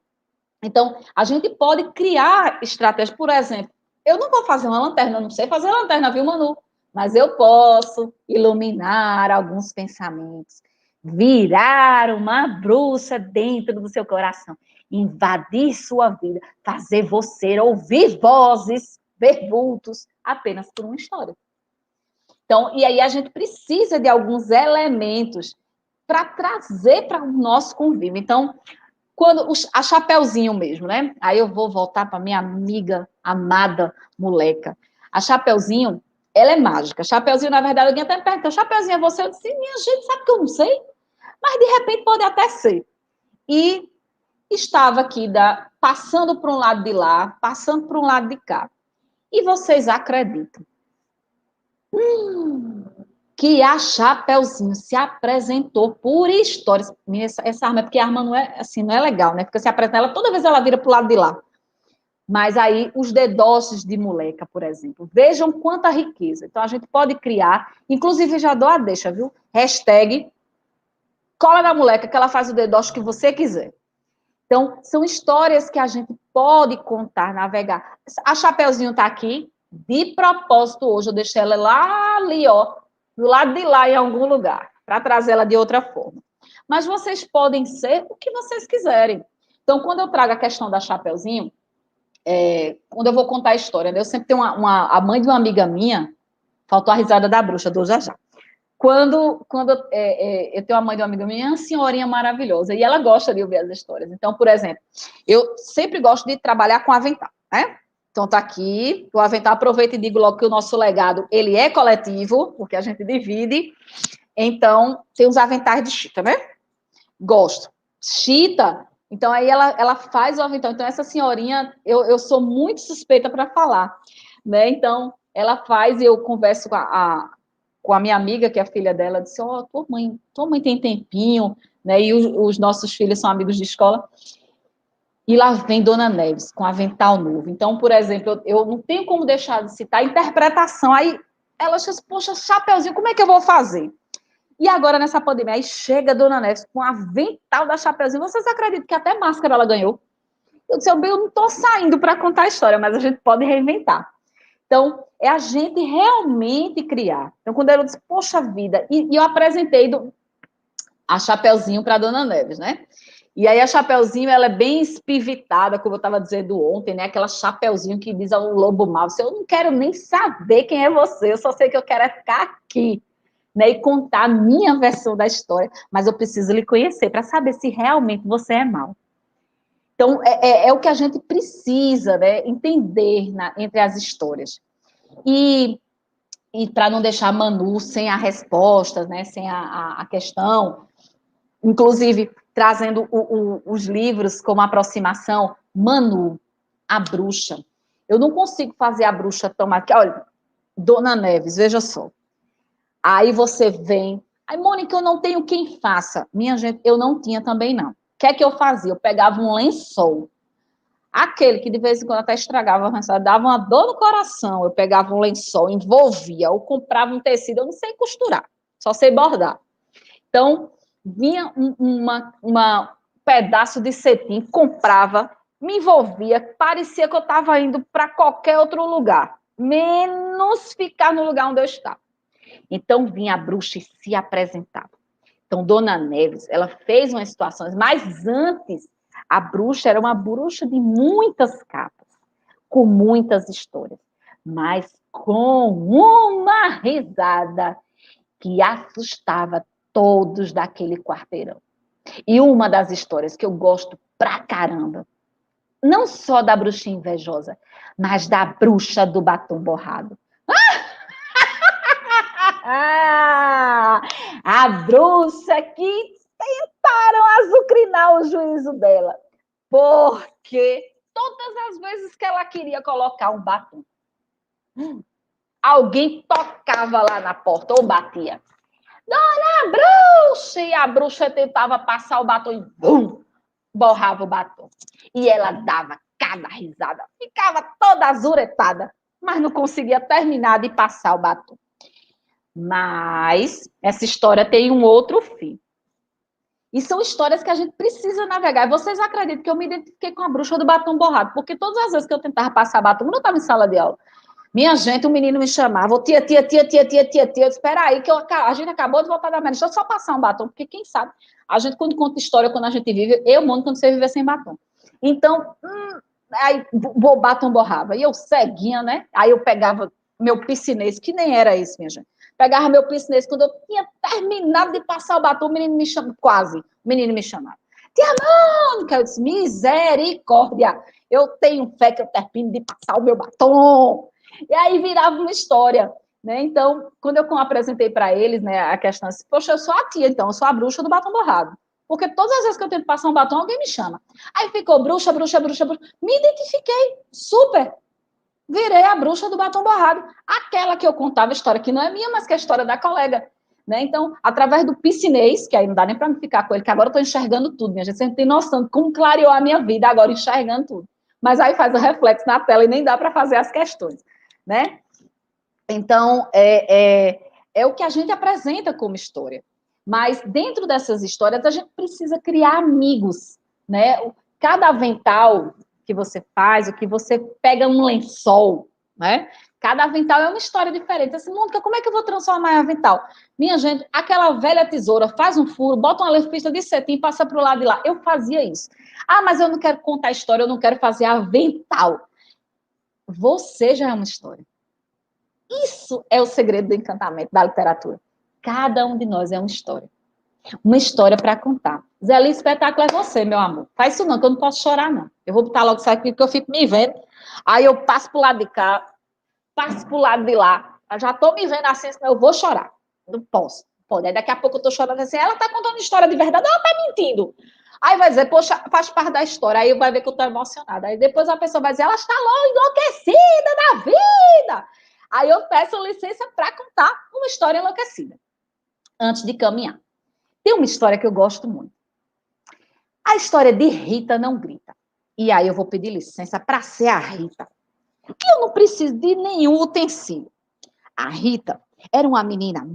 Então, a gente pode criar estratégias, por exemplo, eu não vou fazer uma lanterna, eu não sei fazer lanterna, viu, Manu? Mas eu posso iluminar alguns pensamentos, virar uma bruxa dentro do seu coração, invadir sua vida, fazer você ouvir vozes, ver vultos, apenas por uma história. Então, e aí a gente precisa de alguns elementos para trazer para o nosso convívio. Então, quando a Chapeuzinho mesmo, né? Aí eu vou voltar para minha amiga amada moleca. A Chapeuzinho, ela é mágica. Chapeuzinho, na verdade, alguém até me perguntou, Chapeuzinho é você? Eu disse, minha gente, sabe que eu não sei? Mas, de repente, pode até ser. E estava aqui passando para um lado de lá, passando para um lado de cá. E vocês acreditam que a Chapeuzinho se apresentou por histórias. Essa arma, porque a arma não é assim, não é legal, né? Porque se apresenta ela, toda vez ela vira para o lado de lá. Mas aí, os dedossos de moleca, por exemplo. Vejam quanta riqueza. Então, a gente pode criar, inclusive já dou a deixa, viu? Hashtag cola na moleca, que ela faz o dedoche que você quiser. Então, são histórias que a gente pode contar, navegar. A Chapeuzinho está aqui, de propósito hoje, eu deixei ela lá ali, ó, do lado de lá, em algum lugar, para trazer ela de outra forma. Mas vocês podem ser o que vocês quiserem. Então, quando eu trago a questão da Chapeuzinho, quando eu vou contar a história, né, eu sempre tenho a mãe de uma amiga minha, faltou a risada da bruxa, do já já. Quando eu tenho a mãe de uma amiga minha, uma senhorinha maravilhosa, e ela gosta de ouvir as histórias. Então, por exemplo, eu sempre gosto de trabalhar com avental, né? Então, tá aqui, o avental, aproveito e digo logo que o nosso legado, ele é coletivo, porque a gente divide. Então, tem os aventais de chita, né? Gosto. Chita, então aí ela faz o avental. Então, essa senhorinha, eu sou muito suspeita para falar, né? Então, ela faz e eu converso com a minha amiga, que é a filha dela, disse, tua mãe tem tempinho, né? E os nossos filhos são amigos de escola. E lá vem Dona Neves, com avental novo. Então, por exemplo, eu não tenho como deixar de citar a interpretação. Aí ela diz, poxa, Chapeuzinho, como é que eu vou fazer? E agora, nessa pandemia, aí chega a Dona Neves com avental da Chapeuzinho. Vocês acreditam que até máscara ela ganhou? Eu disse, eu não estou saindo para contar a história, mas a gente pode reinventar. Então, é a gente realmente criar. Então, quando ela disse, poxa vida, e eu apresentei a Chapeuzinho para a Dona Neves, né? E aí a Chapeuzinho, ela é bem espivitada, como eu estava dizendo ontem, né? Aquela Chapeuzinho que diz ao lobo mau, eu não quero nem saber quem é você, eu só sei que eu quero é ficar aqui, né? E contar a minha versão da história, mas eu preciso lhe conhecer para saber se realmente você é mau. Então, é o que a gente precisa, né? Entender entre as histórias. E para não deixar a Manu sem a resposta, né? Sem a questão, inclusive trazendo os livros como aproximação, Manu, a bruxa. Eu não consigo fazer a bruxa tomar... Olha, Dona Neves, veja só. Aí você vem... Aí, Mônica, eu não tenho quem faça. Minha gente, eu não tinha também, não. O que é que eu fazia? Eu pegava um lençol. Aquele que de vez em quando até estragava, dava uma dor no coração. Eu pegava um lençol, envolvia, ou comprava um tecido, eu não sei costurar, só sei bordar. Então, vinha um pedaço de cetim, comprava, me envolvia, parecia que eu estava indo para qualquer outro lugar, menos ficar no lugar onde eu estava. Então, vinha a bruxa e se apresentava. Então, Dona Neves, ela fez umas situações, mas antes, a bruxa era uma bruxa de muitas capas, com muitas histórias, mas com uma risada que assustava todos daquele quarteirão. E uma das histórias que eu gosto pra caramba, não só da bruxinha invejosa, mas da bruxa do batom borrado. A bruxa que tentaram azucrinar o juízo dela, porque todas as vezes que ela queria colocar um batom, alguém tocava lá na porta ou batia. Dona Bruxa! E a bruxa tentava passar o batom e bum, borrava o batom. E ela dava cada risada, ficava toda azuretada, mas não conseguia terminar de passar o batom. Mas essa história tem um outro fim. E são histórias que a gente precisa navegar. E vocês acreditam que eu me identifiquei com a bruxa do batom borrado? Porque todas as vezes que eu tentava passar batom, quando eu estava em sala de aula, minha gente, o menino me chamava, tia. Eu disse, espera aí, que a gente acabou de voltar da merda. Deixa eu só passar um batom, porque quem sabe, a gente quando conta história, quando a gente vive, eu mando quando você viver sem batom. Então, aí o batom borrava. E eu ceguinha, né? Aí eu pegava meu piscinês, que nem era isso, minha gente. Pegava meu piscinês, quando eu tinha terminado de passar o batom, o menino me chamava, quase, o menino me chamava. Tia Mônica, eu disse, misericórdia, eu tenho fé que eu termino de passar o meu batom. E aí virava uma história, né? Então, quando eu apresentei para eles, né, a questão assim, poxa, eu sou a tia, então, eu sou a bruxa do batom borrado. Porque todas as vezes que eu tento passar um batom, alguém me chama. Aí ficou bruxa. Me identifiquei, super. Virei a bruxa do batom borrado. Aquela que eu contava a história, que não é minha, mas que é a história da colega. Né? Então, através do piscinês, que aí não dá nem para me ficar com ele, que agora eu estou enxergando tudo, minha gente. Você não tem noção de como clareou a minha vida agora enxergando tudo. Mas aí faz o reflexo na tela e nem dá para fazer as questões. Né? Então, é o que a gente apresenta como história. Mas dentro dessas histórias, a gente precisa criar amigos. Né? Cada avental que você faz, o que você pega um lençol, né? Cada avental é uma história diferente. Assim, Mônica, como é que eu vou transformar em avental? Minha gente, aquela velha tesoura, faz um furo, bota uma lefista de cetim, passa para o lado de lá. Eu fazia isso. Ah, mas eu não quero contar história, eu não quero fazer avental. Você já é uma história. Isso é o segredo do encantamento da literatura. Cada um de nós é uma história. Uma história para contar. Zé Lins, espetáculo é você, meu amor. Faz isso não, que eu não posso chorar, não. Eu vou botar logo isso aqui, porque eu fico me vendo. Aí eu passo pro lado de cá, passo pro lado de lá. Eu já tô me vendo assim, senão eu vou chorar. Não posso. Pode. Aí daqui a pouco eu tô chorando assim, ela tá contando história de verdade, ela tá mentindo. Aí vai dizer, poxa, faz parte da história. Aí vai ver que eu tô emocionada. Aí depois a pessoa vai dizer, ela está logo enlouquecida da vida. Aí eu peço licença para contar uma história enlouquecida. Antes de caminhar. Tem uma história que eu gosto muito. A história de Rita Não Grita. E aí eu vou pedir licença para ser a Rita. Eu não preciso de nenhum utensílio. A Rita era uma menina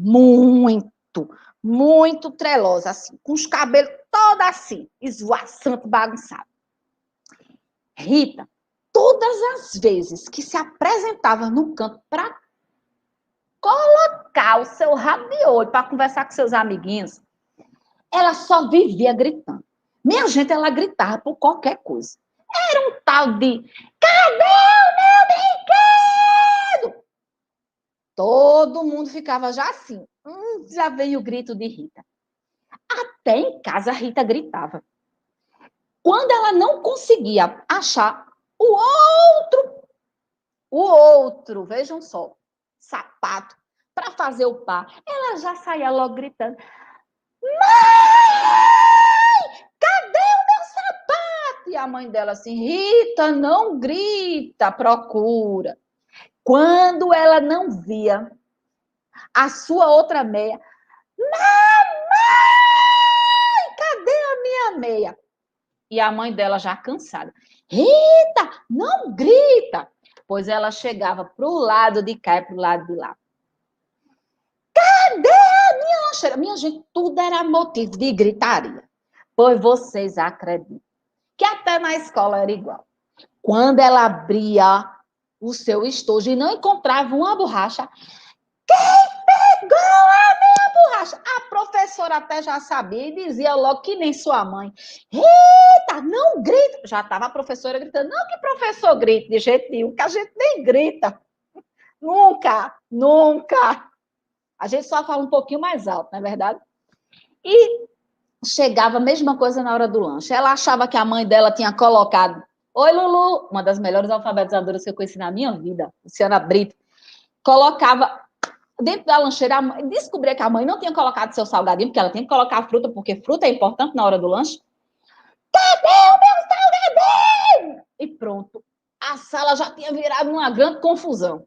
muito trelosa, assim, com os cabelos todos assim, esvoaçante, bagunçado. Rita, todas as vezes que se apresentava no canto para colocar o seu rabo de olho para conversar com seus amiguinhos, ela só vivia gritando. Minha gente, ela gritava por qualquer coisa. Era um tal de, cadê o meu brinquedo? Todo mundo ficava já assim. Já veio o grito de Rita. Até em casa a Rita gritava. Quando ela não conseguia achar o outro, vejam só, sapato, para fazer o par, ela já saía logo gritando, mãe! Cadê o meu sapato? E a mãe dela assim, Rita, não grita, procura. Quando ela não via a sua outra meia, mamãe, cadê a minha meia? E a mãe dela já cansada, Rita, não grita. Pois ela chegava pro lado de cá e pro lado de lá. Cadê a minha lancheira? Minha gente, tudo era motivo de gritaria. Pois vocês acreditam que até na escola era igual. Quando ela abria o seu estojo e não encontrava uma borracha, quem pegou a minha borracha? A professora até já sabia e dizia logo que nem sua mãe. Rita, não grita. Já estava a professora gritando. Não que professor grite de jeito nenhum, que a gente nem grita. Nunca. A gente só fala um pouquinho mais alto, não é verdade? E chegava a mesma coisa na hora do lanche. Ela achava que a mãe dela tinha colocado... Oi, Lulu, uma das melhores alfabetizadoras que eu conheci na minha vida, Luciana Brito, colocava dentro da lancheira, descobria que a mãe não tinha colocado seu salgadinho, porque ela tinha que colocar a fruta, porque fruta é importante na hora do lanche. Cadê o meu salgadinho? E pronto. A sala já tinha virado uma grande confusão.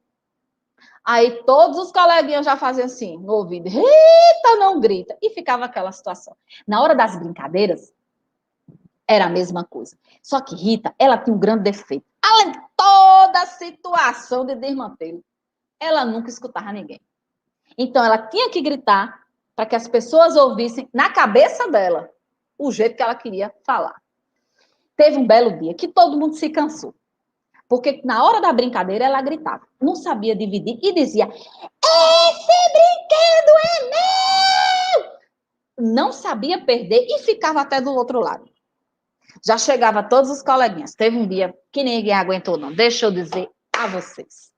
Aí todos os coleguinhas já faziam assim, no ouvido, Rita, não grita. E ficava aquela situação. Na hora das brincadeiras, era a mesma coisa. Só que Rita, ela tinha um grande defeito. Além de toda a situação de desmantelo, ela nunca escutava ninguém. Então, ela tinha que gritar para que as pessoas ouvissem na cabeça dela o jeito que ela queria falar. Teve um belo dia que todo mundo se cansou. Porque na hora da brincadeira ela gritava, não sabia dividir e dizia: esse brinquedo é meu! Não sabia perder e ficava até do outro lado. Já chegava todos os coleguinhas. Teve um dia que ninguém aguentou, não. Deixa eu dizer a vocês.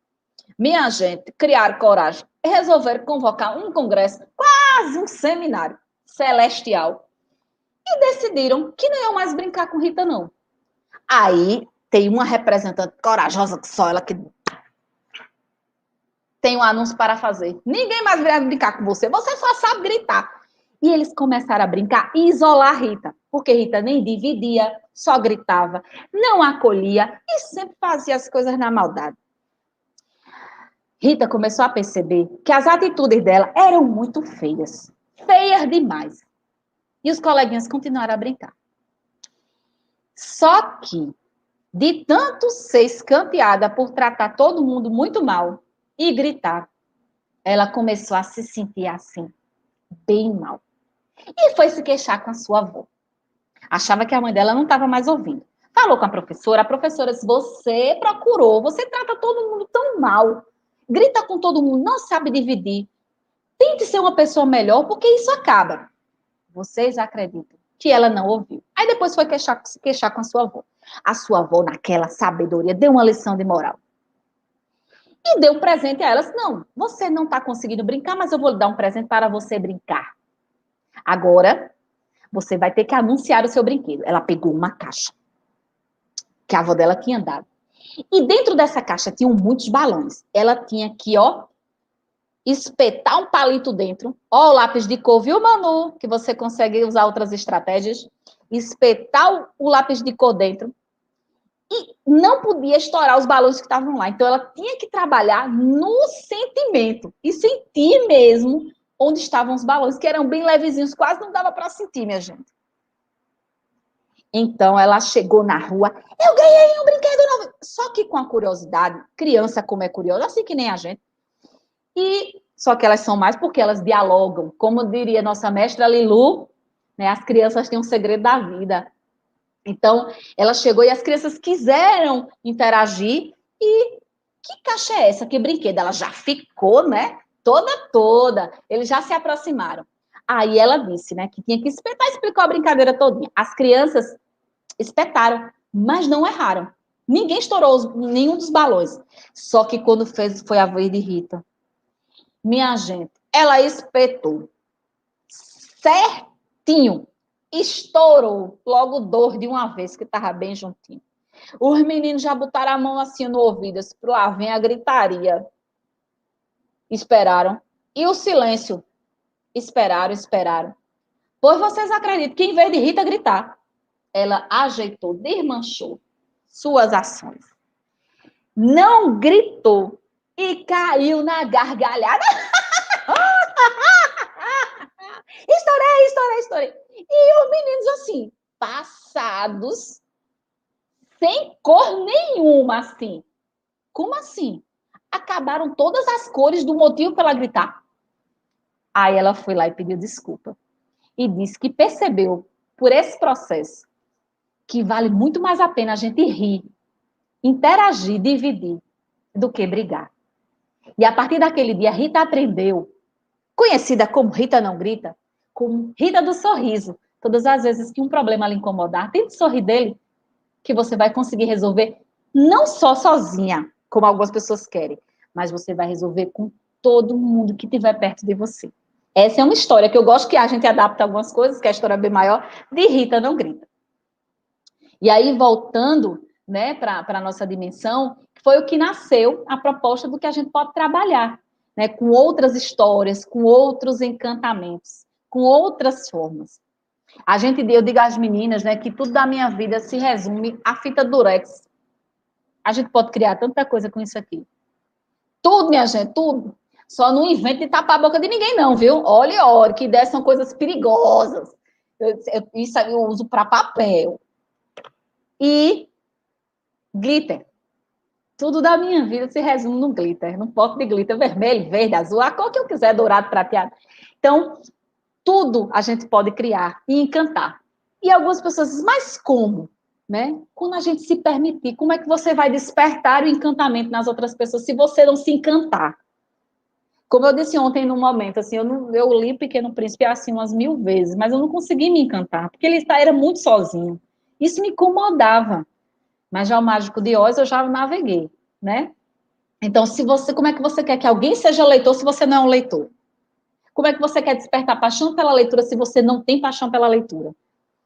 Minha gente, criaram coragem e resolveram convocar um congresso, quase um seminário celestial. E decidiram que não iam mais brincar com Rita, não. Aí tem uma representante corajosa que só ela que tem um anúncio para fazer. Ninguém mais vai brincar com você, você só sabe gritar. E eles começaram a brincar e isolar a Rita, porque Rita nem dividia, só gritava, não acolhia e sempre fazia as coisas na maldade. Rita começou a perceber que as atitudes dela eram muito feias. Feias demais. E os coleguinhas continuaram a brincar. Só que, de tanto ser escanteada por tratar todo mundo muito mal e gritar, ela começou a se sentir assim, bem mal. E foi se queixar com a sua avó. Achava que a mãe dela não estava mais ouvindo. Falou com a professora disse, você procurou, você trata todo mundo tão mal, grita com todo mundo, não sabe dividir. Tente ser uma pessoa melhor, porque isso acaba. Vocês acreditam que ela não ouviu. Aí depois foi se queixar com a sua avó. A sua avó, naquela sabedoria, deu uma lição de moral. E deu um presente a elas. Não, você não está conseguindo brincar, mas eu vou lhe dar um presente para você brincar. Agora, você vai ter que anunciar o seu brinquedo. Ela pegou uma caixa que a avó dela tinha dado. E dentro dessa caixa tinham muitos balões. Ela tinha que, espetar um palito dentro. Ó, o lápis de cor, viu, Manu? Que você consegue usar outras estratégias. Espetar o lápis de cor dentro. E não podia estourar os balões que estavam lá. Então, ela tinha que trabalhar no sentimento. E sentir mesmo onde estavam os balões, que eram bem levezinhos. Quase não dava para sentir, minha gente. Então, ela chegou na rua. Eu ganhei um brinquedo novo. Só que com a curiosidade, criança como é curiosa, assim que nem a gente. E só que elas são mais porque elas dialogam. Como diria nossa mestra Lilu, né, as crianças têm um segredo da vida. Então, ela chegou e as crianças quiseram interagir. E que caixa é essa? Que brinquedo? Ela já ficou, né? Toda. Eles já se aproximaram. Aí ela disse, né, que tinha que espetar, explicou a brincadeira todinha. As crianças espetaram, mas não erraram. Ninguém estourou nenhum dos balões. Só que quando foi a vez de Rita, minha gente, ela espetou certinho, estourou logo dois de uma vez, que estava bem juntinho. Os meninos já botaram a mão assim no ouvido, lá vem a gritaria. Esperaram. E o silêncio? Esperaram. Pois vocês acreditam que em vez de Rita gritar, ela ajeitou, desmanchou suas ações. Não gritou e caiu na gargalhada. Estourei. E os meninos, assim, passados, sem cor nenhuma, assim. Como assim? Acabaram todas as cores do motivo para ela gritar. Aí ela foi lá e pediu desculpa. E disse que percebeu, por esse processo, que vale muito mais a pena a gente rir, interagir, dividir, do que brigar. E a partir daquele dia, Rita aprendeu, conhecida como Rita não grita, como Rita do sorriso. Todas as vezes que um problema lhe incomodar, tente sorrir dele, que você vai conseguir resolver, não só sozinha, como algumas pessoas querem, mas você vai resolver com todo mundo que estiver perto de você. Essa é uma história que eu gosto que a gente adapta algumas coisas, que a história é bem maior, de Rita Não Grita. E aí, voltando, né, para a nossa dimensão, foi o que nasceu a proposta do que a gente pode trabalhar, né, com outras histórias, com outros encantamentos, com outras formas. Eu digo às meninas, né, que tudo da minha vida se resume à fita durex. A gente pode criar tanta coisa com isso aqui. Tudo, minha gente, tudo. Só não invente de tapar a boca de ninguém, não, viu? Olha, que ideias são coisas perigosas. Isso aí eu uso para papel. E glitter. Tudo da minha vida se resume no glitter. Num pote de glitter vermelho, verde, azul, a cor que eu quiser, dourado, prateado. Então, tudo a gente pode criar e encantar. E algumas pessoas dizem, mas como? Né? Quando a gente se permitir, como é que você vai despertar o encantamento nas outras pessoas se você não se encantar? Como eu disse ontem num momento, assim, eu li Pequeno Príncipe assim umas 1000 vezes, mas eu não consegui me encantar, porque ele era muito sozinho. Isso me incomodava. Mas já o Mágico de Oz eu já naveguei, né? Então, como é que você quer que alguém seja leitor se você não é um leitor? Como é que você quer despertar paixão pela leitura se você não tem paixão pela leitura?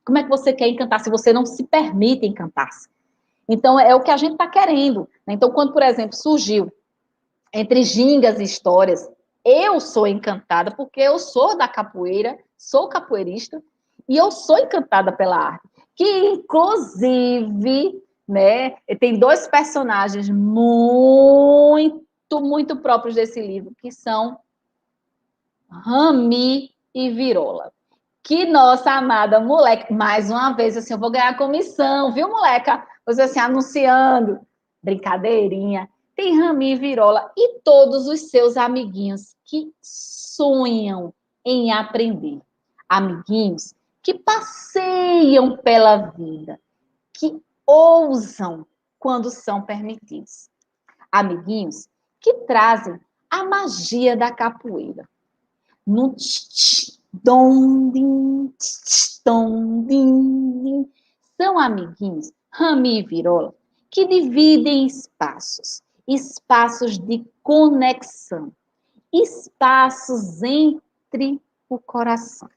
Como é que você quer encantar se você não se permite encantar-se? Então, é o que a gente está querendo. Então, quando, por exemplo, surgiu entre gingas e histórias, eu sou encantada porque eu sou da capoeira, sou capoeirista, e eu sou encantada pela arte. Que, inclusive, né, tem 2 personagens muito, muito próprios desse livro, que são Rami e Virola. Que nossa amada moleca, mais uma vez, assim, eu vou ganhar comissão, viu, moleca? Você assim, anunciando, brincadeirinha. Tem Rami e Virola e todos os seus amiguinhos que sonham em aprender. Amiguinhos que passeiam pela vida, que ousam quando são permitidos. Amiguinhos que trazem a magia da capoeira. No dom, din, dom, din, din. São amiguinhos, Rami e Virola, que dividem espaços de conexão, espaços entre o coração,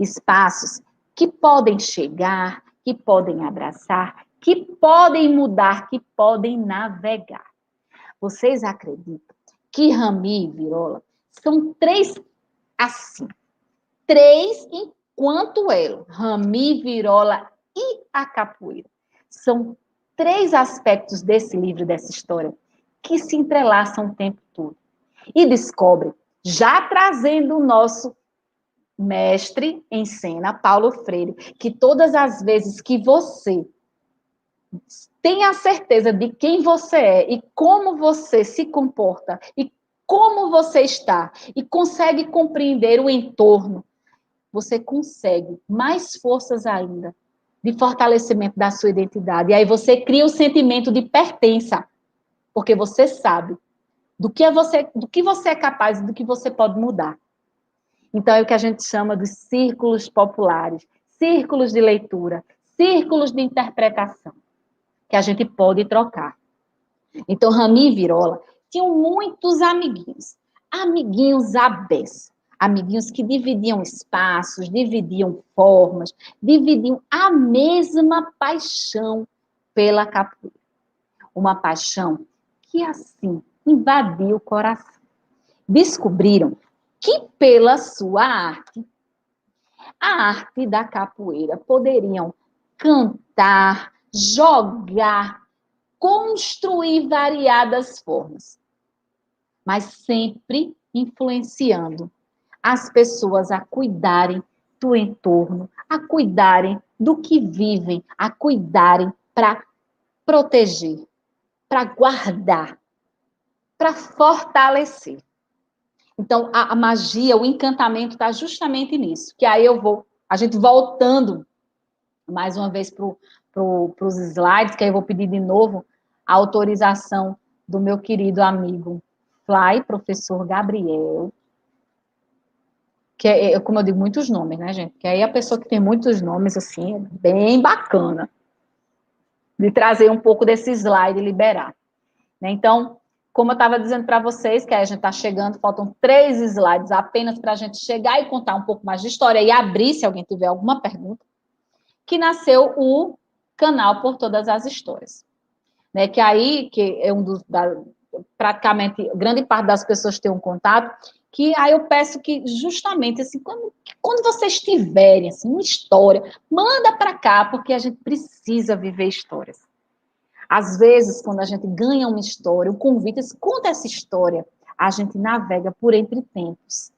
espaços que podem chegar, que podem abraçar, que podem mudar, que podem navegar. Vocês acreditam que Rami e Virola são 3 assim, 3 enquanto elo, Rami, Virola e a capoeira. São 3 aspectos desse livro, dessa história, que se entrelaçam o tempo todo. E descobre, já trazendo o nosso mestre em cena, Paulo Freire, que todas as vezes que você tem a certeza de quem você é e como você se comporta e como você está e consegue compreender o entorno, você consegue mais forças ainda de fortalecimento da sua identidade. E aí você cria o sentimento de pertença, porque você sabe do que você é capaz e do que você pode mudar. Então é o que a gente chama dos círculos populares, círculos de leitura, círculos de interpretação, que a gente pode trocar. Então, Rami e Virola tinham muitos amiguinhos à beça, amiguinhos que dividiam espaços, dividiam formas, dividiam a mesma paixão pela capoeira. Uma paixão que, assim, invadiu o coração. Descobriram que, pela sua arte, a arte da capoeira, poderiam cantar, jogar, construir variadas formas, mas sempre influenciando as pessoas a cuidarem do entorno, a cuidarem do que vivem, a cuidarem para proteger, para guardar, para fortalecer. Então, a magia, o encantamento está justamente nisso, que aí a gente voltando mais uma vez para os slides, que aí eu vou pedir de novo a autorização do meu querido amigo Fly, professor Gabriel, que é, como eu digo, muitos nomes, né, gente? Que aí a pessoa que tem muitos nomes, assim, é bem bacana de trazer um pouco desse slide e liberar. Né? Então, como eu estava dizendo para vocês, que a gente está chegando, faltam 3 slides apenas para a gente chegar e contar um pouco mais de história e abrir, se alguém tiver alguma pergunta, que nasceu o canal Por Todas as Histórias. Né, que aí, que é praticamente, grande parte das pessoas tem um contato, que aí eu peço que, justamente, assim, quando vocês tiverem, assim, uma história, manda para cá, porque a gente precisa viver histórias. Às vezes, quando a gente ganha uma história, o convite, conta essa história, a gente navega por entre tempos,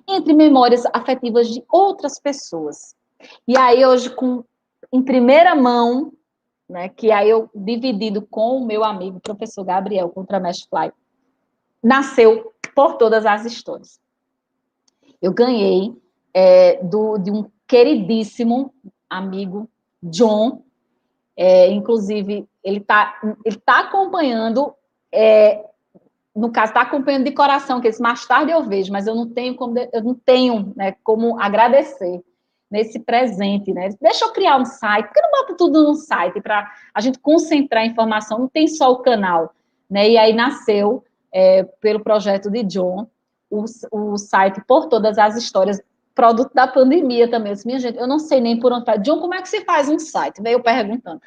entre memórias afetivas de outras pessoas. E aí, hoje, em primeira mão, né, que aí eu, dividido com o meu amigo, professor Gabriel, Contramesh Fly, nasceu Por Todas as Histórias. Eu ganhei de um queridíssimo amigo, John, inclusive, ele tá acompanhando, no caso, está acompanhando de coração, que esse mais tarde eu vejo, mas eu não tenho, né, como agradecer nesse presente, né? Deixa eu criar um site, porque eu não boto tudo num site para a gente concentrar a informação, não tem só o canal, né? E aí nasceu, pelo projeto de John, o site Por Todas as Histórias, produto da pandemia também. Eu disse, minha gente, eu não sei nem por onde faz. John, como é que se faz um site? Veio perguntando.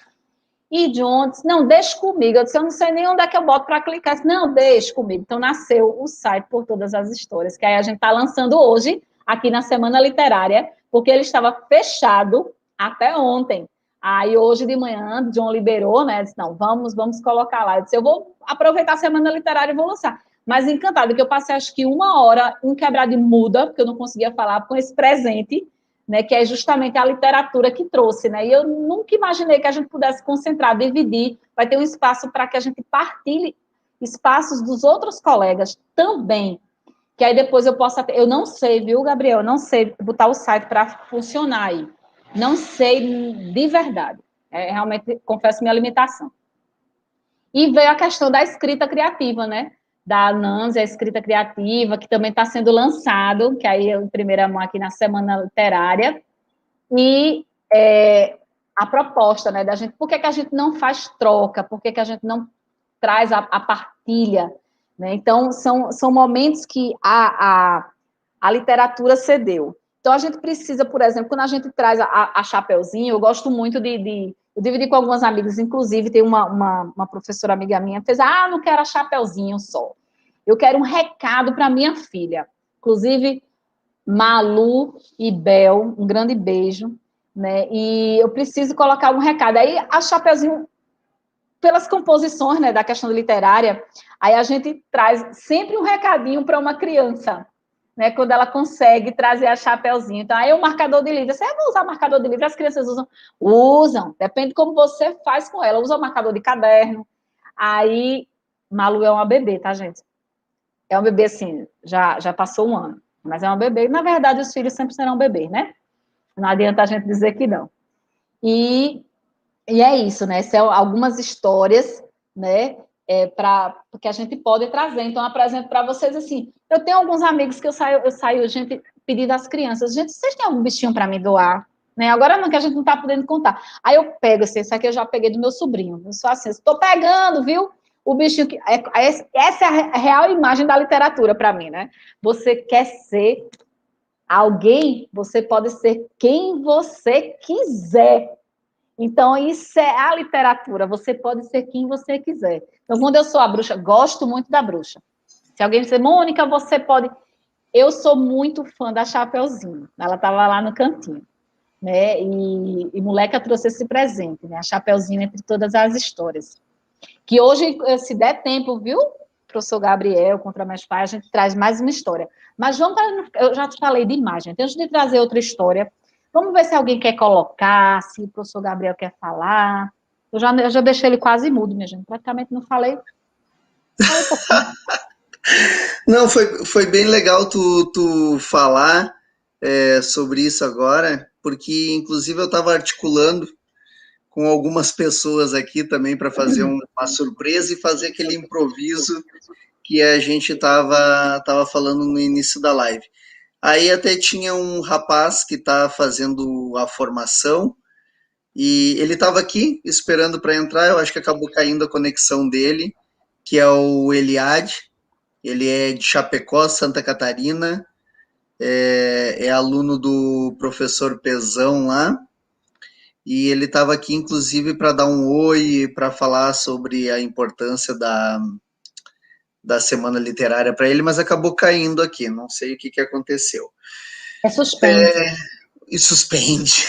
E John disse, não, deixa comigo. Eu disse, eu não sei nem onde é que eu boto para clicar. Eu disse, não, deixa comigo. Então, nasceu o site Por Todas as Histórias, que aí a gente está lançando hoje, aqui na Semana Literária, porque ele estava fechado até ontem. Aí, hoje de manhã, John liberou, né? Disse, não, vamos colocar lá. Eu disse, eu vou aproveitar a Semana Literária e vou lançar. Mas encantada, que eu passei, acho que 1 hora em quebrar de muda, porque eu não conseguia falar, com esse presente, né, que é justamente a literatura que trouxe, né? E eu nunca imaginei que a gente pudesse concentrar, dividir, vai ter um espaço para que a gente partilhe espaços dos outros colegas também, que aí depois eu possa ter, eu não sei, viu, Gabriel, eu não sei botar o site para funcionar aí, não sei de verdade, realmente, confesso minha limitação. E veio a questão da escrita criativa, né? Da Nancy, a escrita criativa, que também está sendo lançado, que aí eu, em primeira mão aqui na Semana Literária, e a proposta, né, da gente, por que a gente não faz troca, por que a gente não traz a partilha, né? Então, são momentos que a literatura cedeu. Então, a gente precisa, por exemplo, quando a gente traz a Chapeuzinho, eu gosto muito eu dividi com algumas amigas, inclusive, tem uma professora amiga minha, fez, não quero a Chapeuzinho só. Eu quero um recado para minha filha. Inclusive, Malu e Bel, um grande beijo, né? E eu preciso colocar um recado. Aí, a Chapeuzinho, pelas composições, né, da questão literária, aí a gente traz sempre um recadinho para uma criança, né, quando ela consegue trazer a Chapeuzinho. Então, aí o marcador de livro, você vai usar marcador de livro? As crianças usam, depende de como você faz com ela, usa o marcador de caderno. Aí, Malu é uma bebê, tá, gente? É um bebê, assim, já passou 1 ano, mas é uma bebê. Na verdade, os filhos sempre serão bebês, né? Não adianta a gente dizer que não. E é isso, né? São algumas histórias, né? Que a gente pode trazer. Então, eu apresento para vocês assim. Eu tenho alguns amigos que eu saio, gente, pedindo às crianças, gente, vocês têm algum bichinho para me doar? Né? Agora não, que a gente não está podendo contar. Aí eu pego, assim, isso aqui eu já peguei do meu sobrinho. Eu sou assim, estou pegando, viu? O bichinho que. Essa é a real imagem da literatura para mim, né? Você quer ser alguém, você pode ser quem você quiser. Então, isso é a literatura. Você pode ser quem você quiser. Então, quando eu sou a bruxa, gosto muito da bruxa. Se alguém disser, Mônica, você pode... Eu sou muito fã da Chapeuzinho. Ela estava lá no cantinho. Né? E moleca trouxe esse presente, né? A Chapeuzinho entre todas as histórias. Que hoje, se der tempo, viu? Professor Gabriel, contra meus pais, a gente traz mais uma história. Mas vamos para... Eu já te falei de imagem. Então, antes de trazer outra história... Vamos ver se alguém quer colocar, se o professor Gabriel quer falar. Eu já deixei ele quase mudo, minha gente. Praticamente não falei. Não, foi bem legal tu falar sobre isso agora, porque inclusive eu estava articulando com algumas pessoas aqui também para fazer uma surpresa e fazer aquele improviso que a gente estava falando no início da live. Aí até tinha um rapaz que está fazendo a formação e ele estava aqui esperando para entrar, eu acho que acabou caindo a conexão dele, que é o Eliade. Ele é de Chapecó, Santa Catarina, é aluno do professor Pezão lá, e ele estava aqui, inclusive, para dar um oi, para falar sobre a importância da Semana Literária para ele, mas acabou caindo aqui, não sei o que aconteceu. É suspense. E suspende.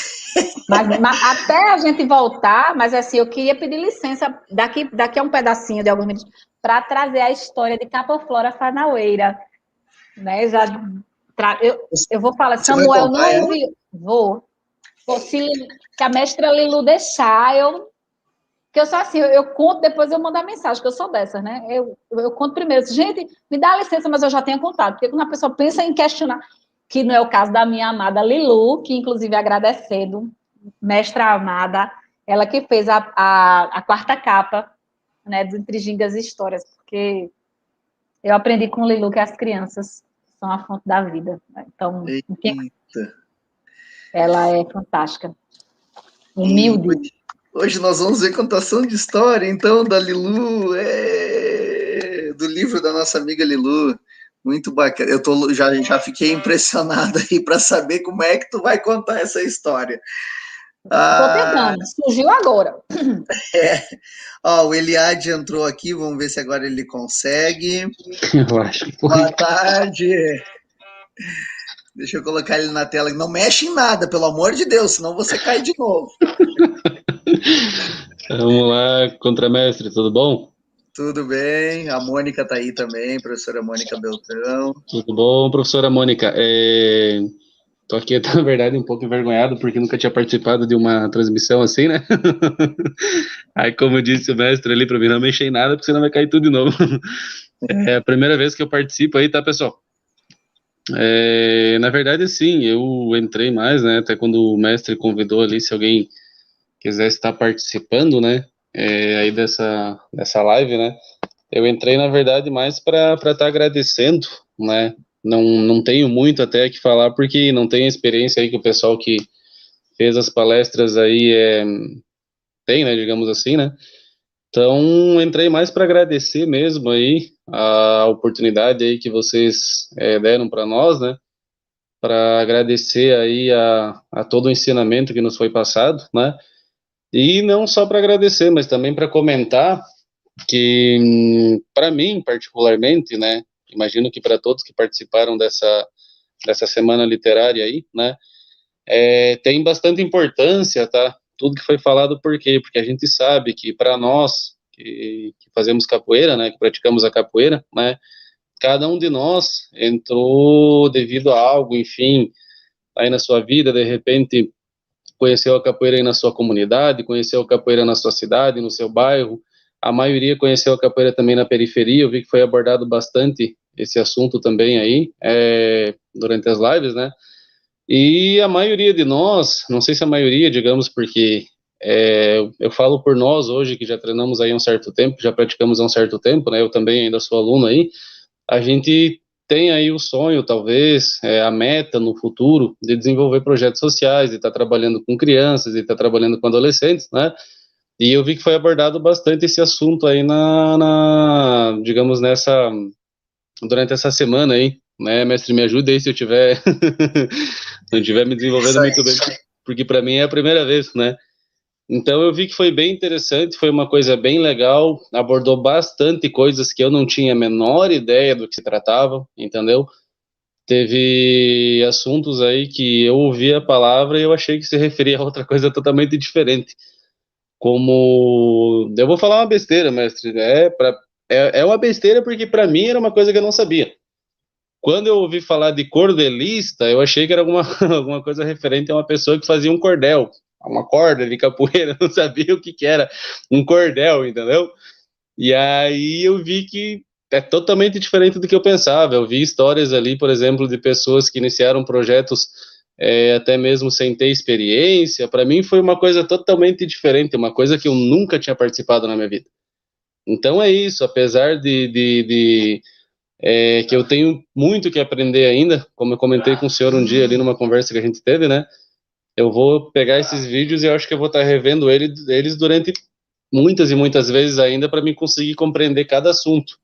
Mas até a gente voltar, mas assim, eu queria pedir licença daqui a um pedacinho de alguns minutos para trazer a história de Capa Flora Fanaueira, né? Eu vou falar, Você vai Samuel contar não ela? enviou. Vou. Se a mestra Lilu deixar, que eu sou assim, eu conto, depois eu mando a mensagem, que eu sou dessas, né? Eu conto primeiro, gente, me dá licença, mas eu já tenho contado, porque quando a pessoa pensa em questionar, que não é o caso da minha amada Lilu, que inclusive agradecendo, mestra amada, ela que fez a quarta capa, né, do Entre Gingas e Histórias, porque eu aprendi com Lilu que as crianças são a fonte da vida, né? Então, Eita. ela é fantástica, E humilde. hoje nós vamos ver contação de história, então, da Lilu, do livro da nossa amiga Lilu. Muito bacana. Eu já fiquei impressionado aí para saber como é que tu vai contar essa história. Estou tentando, surgiu agora. O Eliade entrou aqui, vamos ver se agora ele consegue. Eu acho que foi. Boa tarde. Deixa eu colocar ele na tela. Não mexe em nada, pelo amor de Deus, senão você cai de novo. Vamos lá, contramestre, tudo bom? Tudo bem, a Mônica está aí também, professora Mônica Beltrão. Tudo bom, professora Mônica? Tô aqui, na verdade, um pouco envergonhado, porque nunca tinha participado de uma transmissão assim, né? Aí, como disse o mestre ali para mim, não mexer em nada, porque senão vai cair tudo de novo. É a primeira vez que eu participo aí, tá, pessoal? Na verdade, sim, eu entrei mais, né? Até quando o mestre convidou ali, se alguém quisesse estar participando, né? Aí dessa live, né? Eu entrei, na verdade, mais para estar agradecendo, né? Não tenho muito até que falar, porque não tenho a experiência aí que o pessoal que fez as palestras aí tem, né? Digamos assim, né? Então, entrei mais para agradecer mesmo aí a oportunidade aí que vocês deram para nós, né? Para agradecer aí a todo o ensinamento que nos foi passado, né? E não só para agradecer, mas também para comentar que, para mim, particularmente, né, imagino que para todos que participaram dessa semana literária aí, né, tem bastante importância, tá? Tudo que foi falado, por quê? Porque a gente sabe que para nós que fazemos capoeira, né, que praticamos a capoeira, né, cada um de nós entrou devido a algo, enfim, aí na sua vida, de repente conheceu a capoeira aí na sua comunidade, conheceu a capoeira na sua cidade, no seu bairro. A maioria conheceu a capoeira também na periferia. Eu vi que foi abordado bastante esse assunto também aí durante as lives, né? E a maioria de nós, não sei se a maioria, digamos, porque eu falo por nós hoje que já treinamos aí há um certo tempo, já praticamos há um certo tempo, né? Eu também ainda sou aluno aí. A gente tem aí o sonho, talvez, a meta no futuro de desenvolver projetos sociais, de estar trabalhando com crianças, de estar trabalhando com adolescentes, né? E eu vi que foi abordado bastante esse assunto aí digamos, durante essa semana aí, né? Mestre, me ajuda aí se eu tiver, não estiver me desenvolvendo muito bem, porque para mim é a primeira vez, né? Então eu vi que foi bem interessante, foi uma coisa bem legal, abordou bastante coisas que eu não tinha a menor ideia do que se tratava, entendeu? Teve assuntos aí que eu ouvi a palavra e eu achei que se referia a outra coisa totalmente diferente. Como... Eu vou falar uma besteira, mestre, é uma besteira porque para mim era uma coisa que eu não sabia. Quando eu ouvi falar de cordelista, eu achei que era alguma coisa referente a uma pessoa que fazia um cordel, uma corda de capoeira, não sabia o que era um cordel, entendeu? E aí eu vi que é totalmente diferente do que eu pensava. Eu vi histórias ali, por exemplo, de pessoas que iniciaram projetos até mesmo sem ter experiência. Para mim foi uma coisa totalmente diferente, uma coisa que eu nunca tinha participado na minha vida. Então é isso, apesar que eu tenho muito que aprender ainda, como eu comentei com o senhor um dia ali numa conversa que a gente teve, né? Eu vou pegar esses vídeos e eu acho que eu vou estar revendo eles durante muitas e muitas vezes ainda para mim conseguir compreender cada assunto.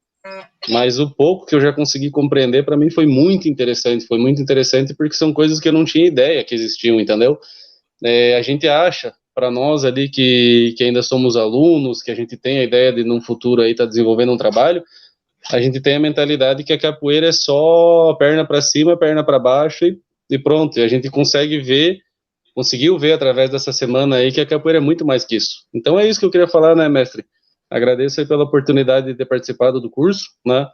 Mas o pouco que eu já consegui compreender, para mim, foi muito interessante. Foi muito interessante porque são coisas que eu não tinha ideia que existiam, entendeu? A gente acha, para nós ali que ainda somos alunos, que a gente tem a ideia de, num futuro aí, estar desenvolvendo um trabalho, a gente tem a mentalidade que a capoeira é só perna para cima, perna para baixo e pronto. E a gente conseguiu ver através dessa semana aí que a capoeira é muito mais que isso. Então é isso que eu queria falar, né, mestre? Agradeço aí pela oportunidade de ter participado do curso, né?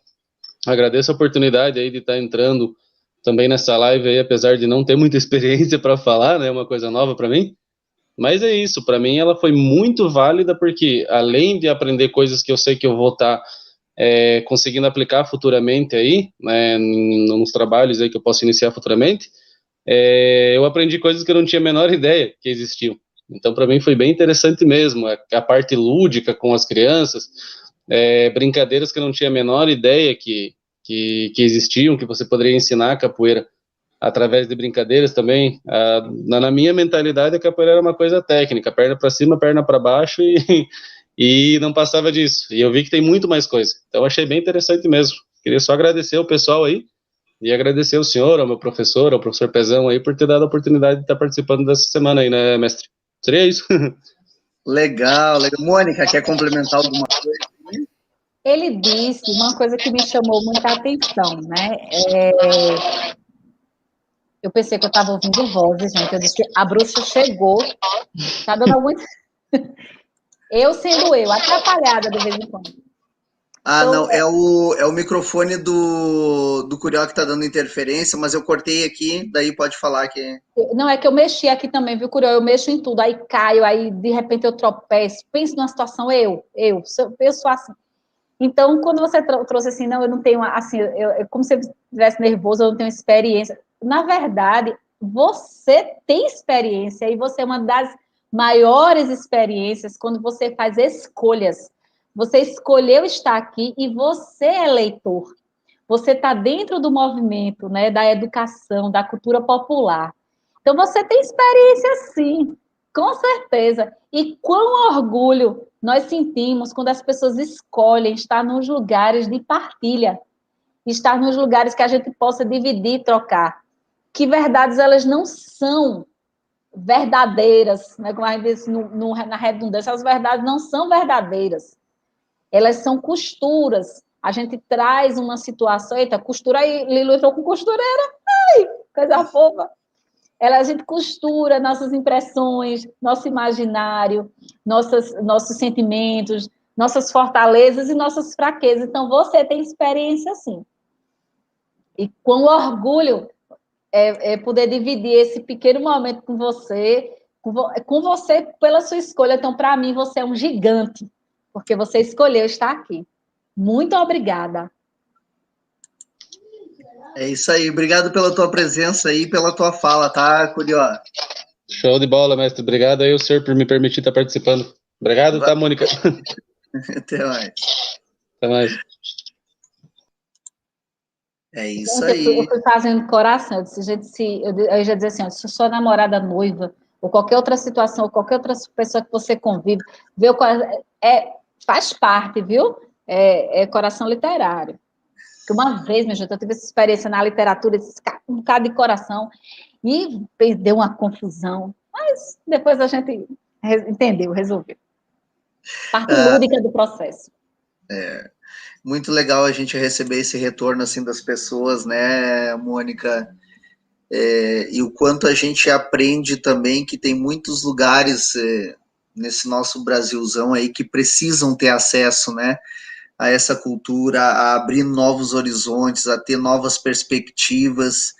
Agradeço a oportunidade aí de estar entrando também nessa live aí, apesar de não ter muita experiência para falar, né? Uma coisa nova para mim. Mas é isso, para mim ela foi muito válida porque além de aprender coisas que eu sei que eu vou estar conseguindo aplicar futuramente aí, né, nos trabalhos aí que eu posso iniciar futuramente, eu aprendi coisas que eu não tinha a menor ideia que existiam. Então, para mim, foi bem interessante mesmo. A parte lúdica com as crianças, brincadeiras que eu não tinha a menor ideia que existiam, que você poderia ensinar a capoeira através de brincadeiras também. Na minha mentalidade, a capoeira era uma coisa técnica, perna para cima, perna para baixo e não passava disso. E eu vi que tem muito mais coisa. Então, achei bem interessante mesmo. Queria só agradecer o pessoal aí e agradecer ao senhor, ao meu professor, ao professor Pezão aí, por ter dado a oportunidade de estar participando dessa semana aí, né, mestre? Seria isso. Legal, legal. Mônica, quer complementar alguma coisa? Ele disse uma coisa que me chamou muita atenção, né? Eu pensei que eu estava ouvindo vozes, gente. Eu disse, a bruxa chegou. Tá dando muito... Eu sendo eu, atrapalhada de vez em quando. Então, Não, é o microfone do Curió que tá dando interferência, mas eu cortei aqui, daí pode falar que... Não, é que eu mexi aqui também, viu, Curió? Eu mexo em tudo, aí caio, aí de repente eu tropeço. Penso numa situação, eu sou assim. Então, quando você trouxe assim, não, eu não tenho, assim, como se eu estivesse nervosa, eu não tenho experiência. Na verdade, você tem experiência e você é uma das maiores experiências quando você faz escolhas. Você escolheu estar aqui e você é leitor. Você está dentro do movimento, né, da educação, da cultura popular. Então, você tem experiência, sim, com certeza. E quão orgulho nós sentimos quando as pessoas escolhem estar nos lugares de partilha, estar nos lugares que a gente possa dividir, trocar. Que verdades elas não são verdadeiras, né? Como a gente disse na redundância, as verdades não são verdadeiras. Elas são costuras. A gente traz uma situação, eita, costura aí, Lilo entrou com costureira, ai, coisa fofa. A gente costura nossas impressões, nosso imaginário, nossos sentimentos, nossas fortalezas e nossas fraquezas. Então, você tem experiência, sim. E com orgulho poder dividir esse pequeno momento com você pela sua escolha. Então, para mim, você é um gigante, porque você escolheu estar aqui. Muito obrigada. É isso aí, obrigado pela tua presença aí, pela tua fala, tá, Curió? Show de bola, mestre. Obrigado aí, o senhor, por me permitir estar participando. Obrigado, tá, Mônica? Até mais. Até mais. É isso aí. Eu fui fazendo coração. Eu disse, gente, eu já dizia assim, se sua namorada noiva, ou qualquer outra situação, ou qualquer outra pessoa que você convive, vê o coração, faz parte, viu? É coração literário. Porque uma vez, minha gente, eu tive essa experiência na literatura, um bocado de coração, e deu uma confusão. Mas depois a gente entendeu, resolveu. Parte lúdica do processo. Muito legal a gente receber esse retorno assim das pessoas, né, Mônica? E o quanto a gente aprende também que tem muitos lugares nesse nosso Brasilzão aí que precisam ter acesso, né, a essa cultura, a abrir novos horizontes, a ter novas perspectivas.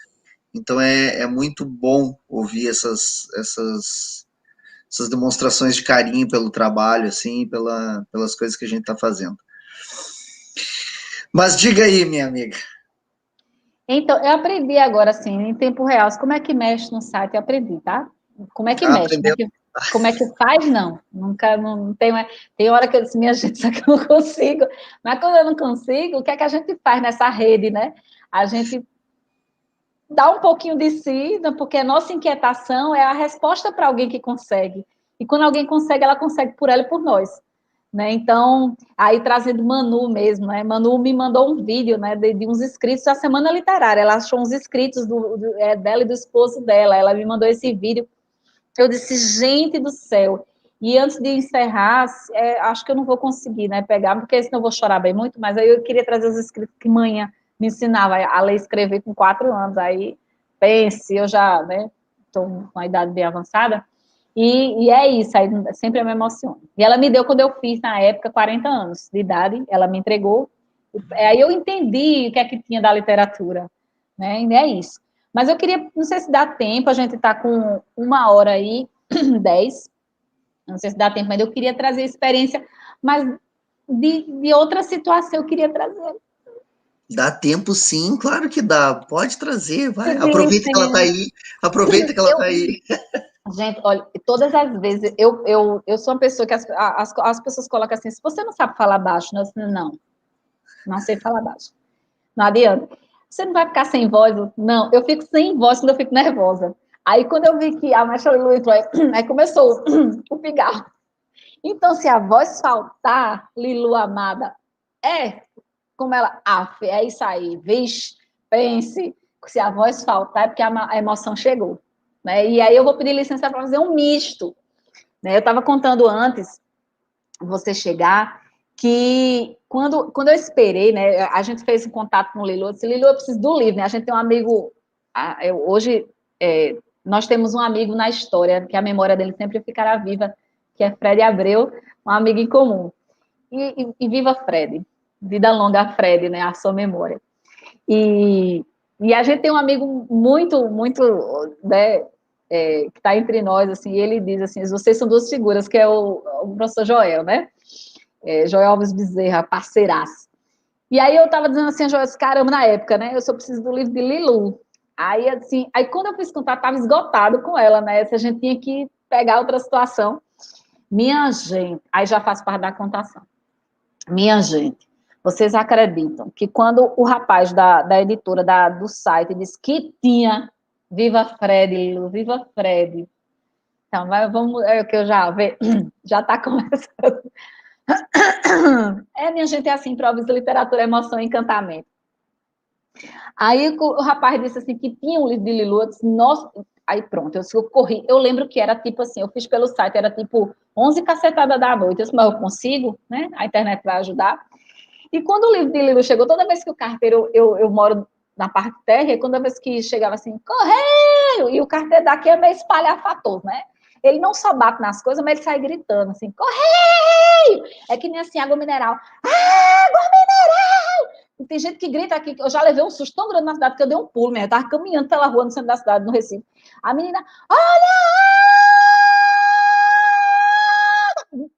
Então é muito bom ouvir essas demonstrações de carinho pelo trabalho, assim, pelas coisas que a gente está fazendo. Mas diga aí, minha amiga. Então, eu aprendi agora, assim, em tempo real, como é que mexe no site, eu aprendi, tá? Como é que mexe, como é que faz, não. Nunca, não tem hora que eu disse, minha gente, isso aqui eu não consigo. Mas quando eu não consigo, o que é que a gente faz nessa rede, né? A gente dá um pouquinho de si, porque a nossa inquietação é a resposta para alguém que consegue. E quando alguém consegue, ela consegue por ela e por nós. né? Então, aí trazendo Manu mesmo, né? Manu me mandou um vídeo, né, de uns escritos da Semana Literária. Ela achou uns escritos dela e do esposo dela. Ela me mandou esse vídeo. Eu disse, gente do céu. E antes de encerrar, acho que eu não vou conseguir, né, pegar, porque senão eu vou chorar bem muito, mas aí eu queria trazer os escritos que manhã me ensinava a ler e escrever com 4 anos. Aí, pense, eu já, né, estou com uma idade bem avançada, e é isso, aí sempre eu me emociono. E ela me deu, quando eu fiz, na época, 40 anos de idade, ela me entregou, aí eu entendi o que é que tinha da literatura, né, e é isso. Mas eu queria, não sei se dá tempo, a gente está com 1 hora aí, 10, não sei se dá tempo, mas eu queria trazer experiência, mas de outra situação eu queria trazer. Dá tempo sim, claro que dá. Pode trazer, vai. De Aproveita que ela tá licença. aí. Aproveita que ela tá aí. Gente, olha, todas as vezes, eu sou uma pessoa que as pessoas colocam assim, se você não sabe falar baixo, né? Não sei falar baixo. Não adianta. Você não vai ficar sem voz? Não, eu fico sem voz quando eu fico nervosa. Aí, quando eu vi que a Maestra Lilu entrou, aí começou o pigarro. Então, se a voz faltar, Lilu amada, como ela, é isso aí, vixe, pense, se a voz faltar é porque a emoção chegou, né? E aí eu vou pedir licença para fazer um misto, né? Eu estava contando antes, você chegar, que quando eu esperei, né, a gente fez um contato com o Lilu, eu disse, Lilu, eu preciso do livro, né? A gente tem um amigo, hoje, nós temos um amigo na história, que a memória dele sempre ficará viva, que é Fred Abreu, um amigo em comum. E viva Fred, vida longa Fred, né, a sua memória. E a gente tem um amigo muito, né, que está entre nós, assim, e ele diz assim, vocês são 2 figuras, que é o professor Joel, né, Joel Alves Bezerra, parceiraço. E aí eu estava dizendo assim, Joel, caramba, na época, né, eu só preciso do livro de Lilu. Aí, assim, quando eu fiz contato, estava esgotado com ela, né, se a gente tinha que pegar outra situação. Minha gente, aí já faz parte da contação. Minha gente, vocês acreditam que quando o rapaz da editora, do site, disse que tinha Viva Fred, Lilu, Viva Fred. Então, vamos, é o que eu já está começando. Minha gente, é assim, improviso, literatura, emoção e encantamento. Aí o rapaz disse assim, que tinha um livro de Lilu, eu disse, nossa, aí pronto, eu corri, eu lembro que era tipo assim, eu fiz pelo site, era tipo 11 cacetadas da noite, eu disse, mas eu consigo, né, a internet vai ajudar. E quando o livro de Lilu chegou, toda vez que o carteiro, eu moro na parte térrea, toda vez que chegava assim, correio, e o carteiro daqui é meio espalhafatoso, né? Ele não só bate nas coisas, mas ele sai gritando assim, correio! É que nem assim, água mineral. Água mineral! E tem gente que grita aqui, eu já levei um susto tão grande na cidade que eu dei um pulo, mesmo. Eu tava caminhando pela rua no centro da cidade, no Recife. A menina, olha!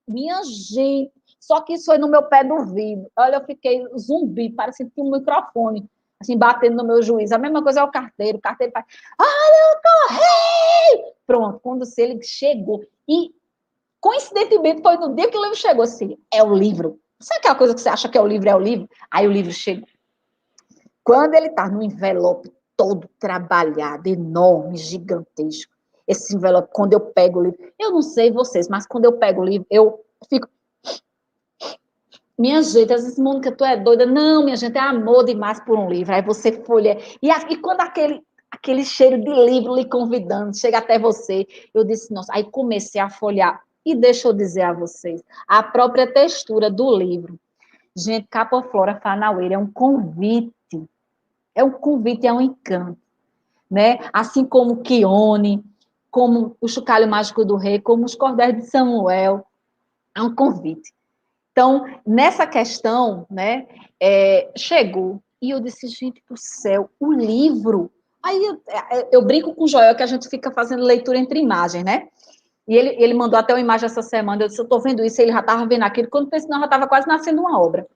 Minha gente! Só que isso foi no meu pé do vidro. Olha, eu fiquei zumbi, parecia que tinha um microfone, assim, batendo no meu juiz. A mesma coisa é o carteiro faz, olha o correio! Pronto, quando ele chegou. E, coincidentemente, foi no dia que o livro chegou, assim, é o livro. Sabe aquela coisa que você acha que é o livro? Aí o livro chegou. Quando ele tá no envelope todo trabalhado, enorme, gigantesco, esse envelope, quando eu pego o livro, eu não sei vocês, mas quando eu pego o livro, eu fico... Minha gente, às vezes, Mônica, tu é doida. Não, minha gente, é amor demais por um livro. Aí você folha. E quando aquele cheiro de livro lhe convidando, chega até você, eu disse, nossa, aí comecei a folhear. E deixa eu dizer a vocês, a própria textura do livro. Gente, Capa Flora Fanaueira é um convite. É um convite, é um encanto. Né? Assim como Quione, como o Chocalho Mágico do Rei, como os Cordéis de Samuel. É um convite. Então, nessa questão, né, chegou, e eu disse, gente do céu, o livro... Aí eu brinco com o Joel, que a gente fica fazendo leitura entre imagens, né? E ele mandou até uma imagem essa semana, eu disse, eu estou vendo isso, ele já estava vendo aquilo, quando pensei, não, já estava quase nascendo uma obra.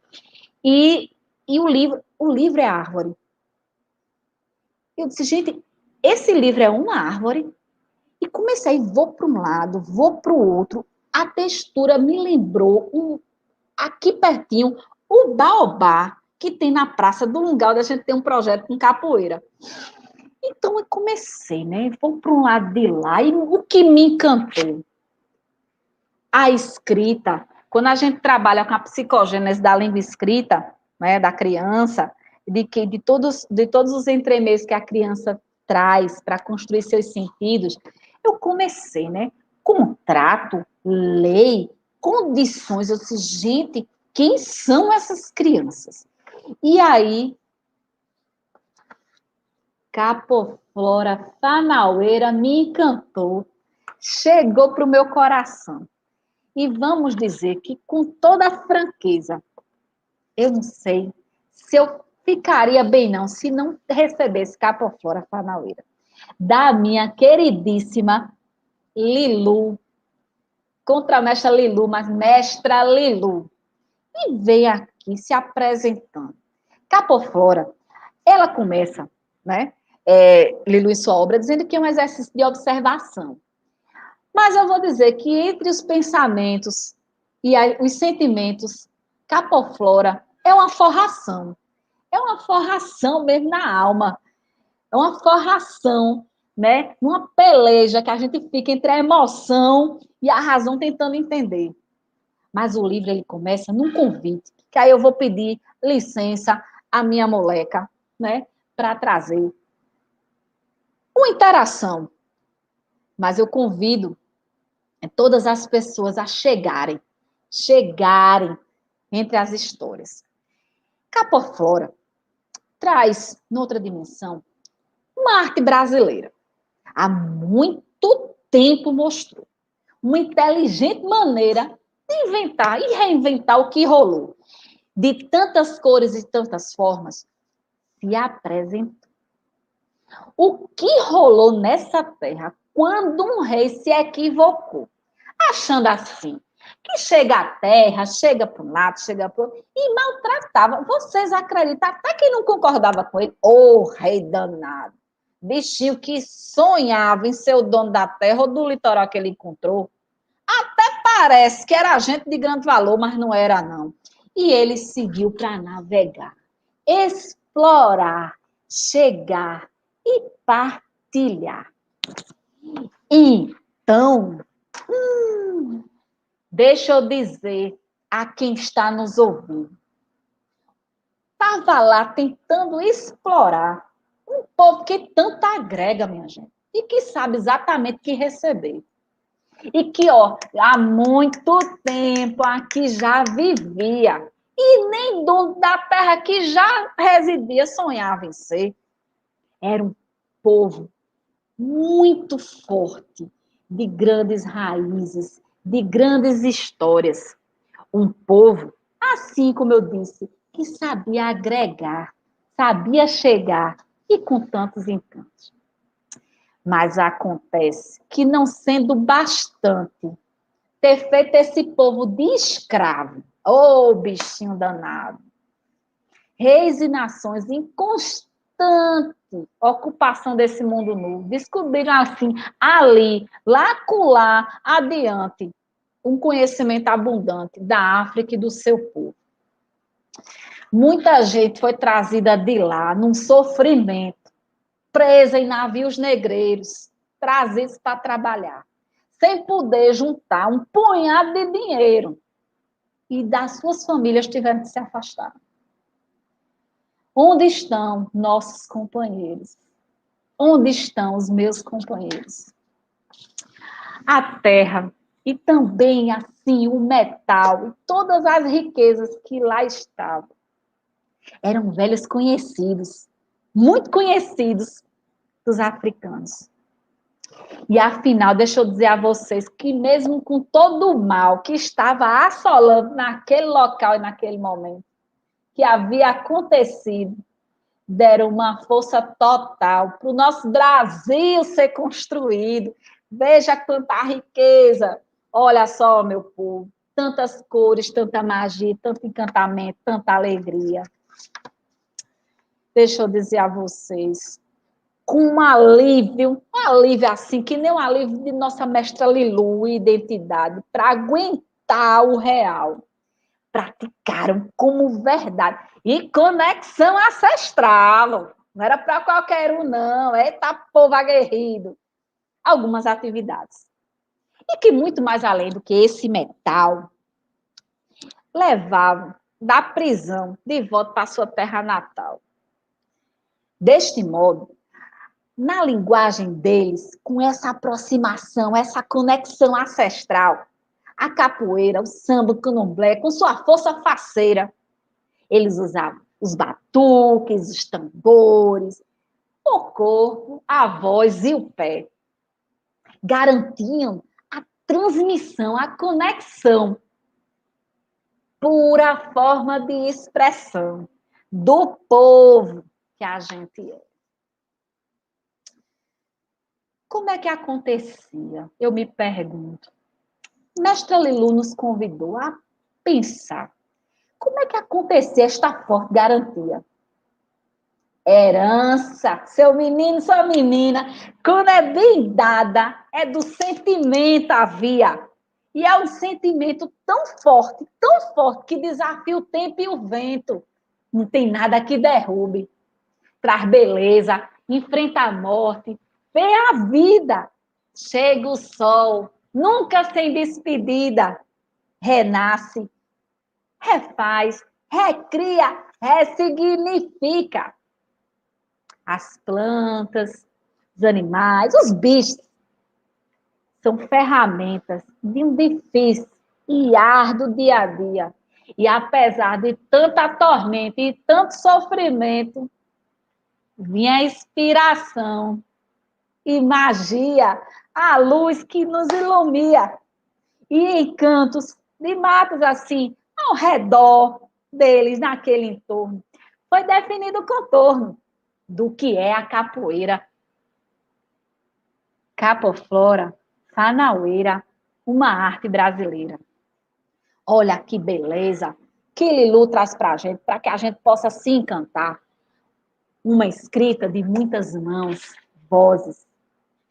E o livro é árvore. Eu disse, gente, esse livro é uma árvore, e comecei, vou para um lado, vou para o outro, a textura me lembrou aqui pertinho, o baobá que tem na Praça do Lungal, a gente tem um projeto com capoeira. Então, eu comecei, né? Vou para um lado de lá, e o que me encantou? A escrita, quando a gente trabalha com a psicogênese da língua escrita, né, da criança, de todos os entremeios que a criança traz para construir seus sentidos, eu comecei, né? Contrato, lei, condições. Eu disse, gente, quem são essas crianças? E aí, Capoflora Fanaueira me encantou, chegou para o meu coração. E vamos dizer que, com toda a franqueza, eu não sei se eu ficaria bem, não, se não recebesse Capoflora Fanaueira, da minha queridíssima Lilu, contramestra Lilu, mas mestra Lilu, e veio aqui se apresentando. Capoflora, ela começa, né, Lilu em sua obra, dizendo que é um exercício de observação. Mas eu vou dizer que entre os pensamentos e os sentimentos, Capoflora é uma forração. É uma forração mesmo na alma. É uma forração, né? Uma peleja que a gente fica entre a emoção e a razão tentando entender. Mas o livro, ele começa num convite, que aí eu vou pedir licença à minha moleca, né? Para trazer uma interação. Mas eu convido todas as pessoas a chegarem entre as histórias. Capoflora traz, noutra dimensão, uma arte brasileira. Há muito tempo mostrou uma inteligente maneira de inventar e reinventar o que rolou. De tantas cores e tantas formas, se apresentou. O que rolou nessa terra quando um rei se equivocou? Achando assim, que chega à terra, chega para um lado, chega para o outro, e maltratava. Vocês acreditam, até quem não concordava com ele, rei danado, bichinho que sonhava em ser o dono da terra ou do litoral que ele encontrou. Até parece que era gente de grande valor, mas não era, não. E ele seguiu para navegar, explorar, chegar e partilhar. Então, deixa eu dizer a quem está nos ouvindo. Estava lá tentando explorar um povo que tanto agrega, minha gente, e que sabe exatamente o que receber. E que, há muito tempo aqui já vivia, e nem dono da terra que já residia sonhava em ser. Era um povo muito forte, de grandes raízes, de grandes histórias. Um povo, assim como eu disse, que sabia agregar, sabia chegar e com tantos encantos. Mas acontece que, não sendo bastante ter feito esse povo de escravo, bichinho danado, reis e nações em constante ocupação desse mundo novo, descobriram assim, ali, lá, acolá, adiante, um conhecimento abundante da África e do seu povo. Muita gente foi trazida de lá, num sofrimento, presa em navios negreiros, trazidos para trabalhar, sem poder juntar um punhado de dinheiro, e das suas famílias tiveram que se afastar. Onde estão nossos companheiros? Onde estão os meus companheiros? A terra e também, assim, o metal e todas as riquezas que lá estavam eram velhos conhecidos, muito conhecidos dos africanos. E, afinal, deixa eu dizer a vocês que, mesmo com todo o mal que estava assolando naquele local e naquele momento, que havia acontecido, deram uma força total para o nosso Brasil ser construído. Veja quanta riqueza. Olha só, meu povo, tantas cores, tanta magia, tanto encantamento, tanta alegria. Deixa eu dizer a vocês, com um alívio assim, que nem um alívio de nossa mestra Lilu, identidade, para aguentar o real. Praticaram como verdade. E conexão ancestral. Não era para qualquer um, não. Eita, povo aguerrido. Algumas atividades. E que muito mais além do que esse metal, levavam da prisão de volta para sua terra natal. Deste modo, na linguagem deles, com essa aproximação, essa conexão ancestral, a capoeira, o samba, o candomblé, com sua força faceira, eles usavam os batuques, os tambores, o corpo, a voz e o pé. Garantiam a transmissão, a conexão, pura forma de expressão do povo que a gente é. Como é que acontecia? Eu me pergunto. Mestra Lilu nos convidou a pensar. Como é que acontecia esta forte garantia? Herança, seu menino, sua menina, quando é bem dada, é do sentimento havia. E é um sentimento tão forte, que desafia o tempo e o vento. Não tem nada que derrube. Traz beleza, enfrenta a morte, vê a vida. Chega o sol, nunca sem despedida. Renasce, refaz, recria, ressignifica. As plantas, os animais, os bichos são ferramentas de um difícil e árduo dia a dia. E apesar de tanta tormenta e tanto sofrimento, vinha a inspiração e magia, a luz que nos ilumina. E encantos de matos assim, ao redor deles, naquele entorno. Foi definido o contorno do que é a capoeira. Capoflora, fanaueira, uma arte brasileira. Olha que beleza que Lilu traz para a gente, para que a gente possa se encantar. Uma escrita de muitas mãos, vozes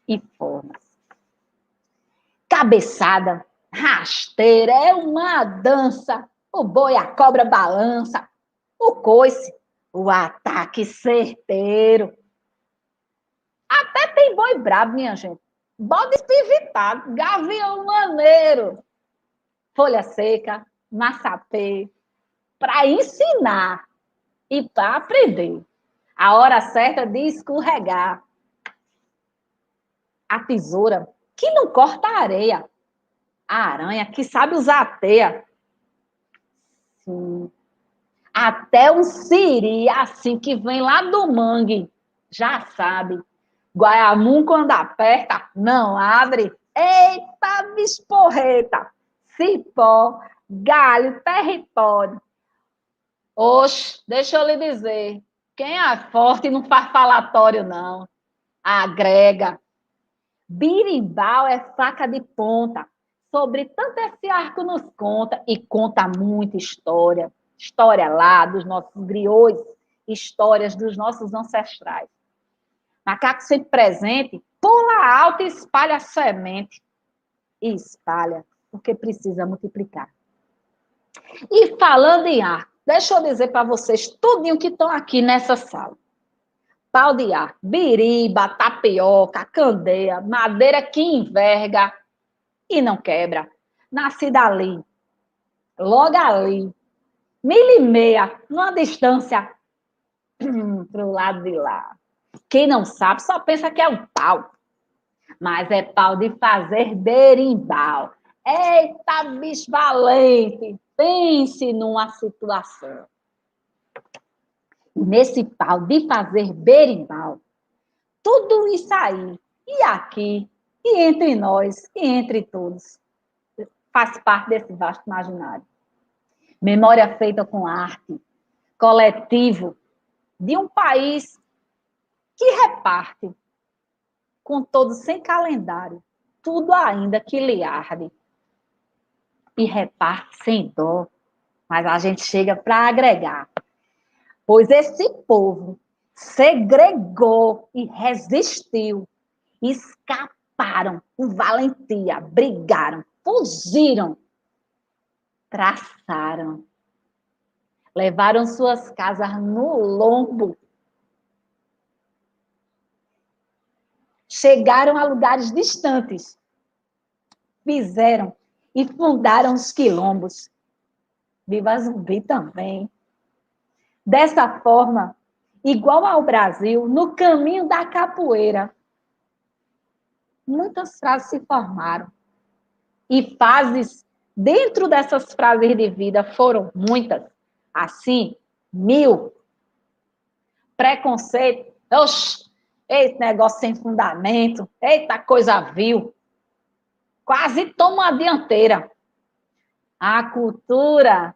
e formas. Cabeçada, rasteira, é uma dança. O boi, a cobra balança. O coice, o ataque certeiro. Até tem boi brabo, minha gente. Bode espivitado, gavião maneiro. Folha seca, massapê. Para ensinar e para aprender. A hora certa de escorregar. A tesoura que não corta a areia. A aranha que sabe usar a teia. Sim. Até um siri, assim, que vem lá do mangue, já sabe. Guaiamum, quando aperta, não abre. Eita, bisporreta! Cipó, galho, território. Oxe, deixa eu lhe dizer. Quem é forte não faz falatório, não. Agrega. Birimbau é faca de ponta. Sobre tanto esse arco nos conta, e conta muita história. História lá dos nossos griots, histórias dos nossos ancestrais. Macaco sempre presente, pula alto e espalha a semente. E espalha, porque precisa multiplicar. E falando em arco, deixa eu dizer para vocês tudinho que estão aqui nessa sala. Pau de arco, biriba, tapioca, candeia, madeira que enverga e não quebra. Nascida ali, logo ali, 1,5 milha, numa distância pro lado de lá. Quem não sabe só pensa que é um pau, mas é pau de fazer berimbau. Eita, bicho valente, pense numa situação. Nesse pau de fazer berimbau, tudo isso aí, e aqui, e entre nós, e entre todos, faz parte desse vasto imaginário. Memória feita com arte, coletivo, de um país que reparte, com todos sem calendário, tudo ainda que lhe arde. E reparte sem dó, mas a gente chega para agregar. Pois esse povo segregou e resistiu, escaparam com valentia, brigaram, fugiram, traçaram, levaram suas casas no lombo, chegaram a lugares distantes, fizeram e fundaram os quilombos, Viva Zumbi também. Dessa forma, igual ao Brasil, no caminho da capoeira, muitas frases se formaram. E fases dentro dessas frases de vida foram muitas. Assim, 1000. Preconceito. Oxi, esse negócio sem fundamento. Eita coisa vil. Quase toma a dianteira. A cultura,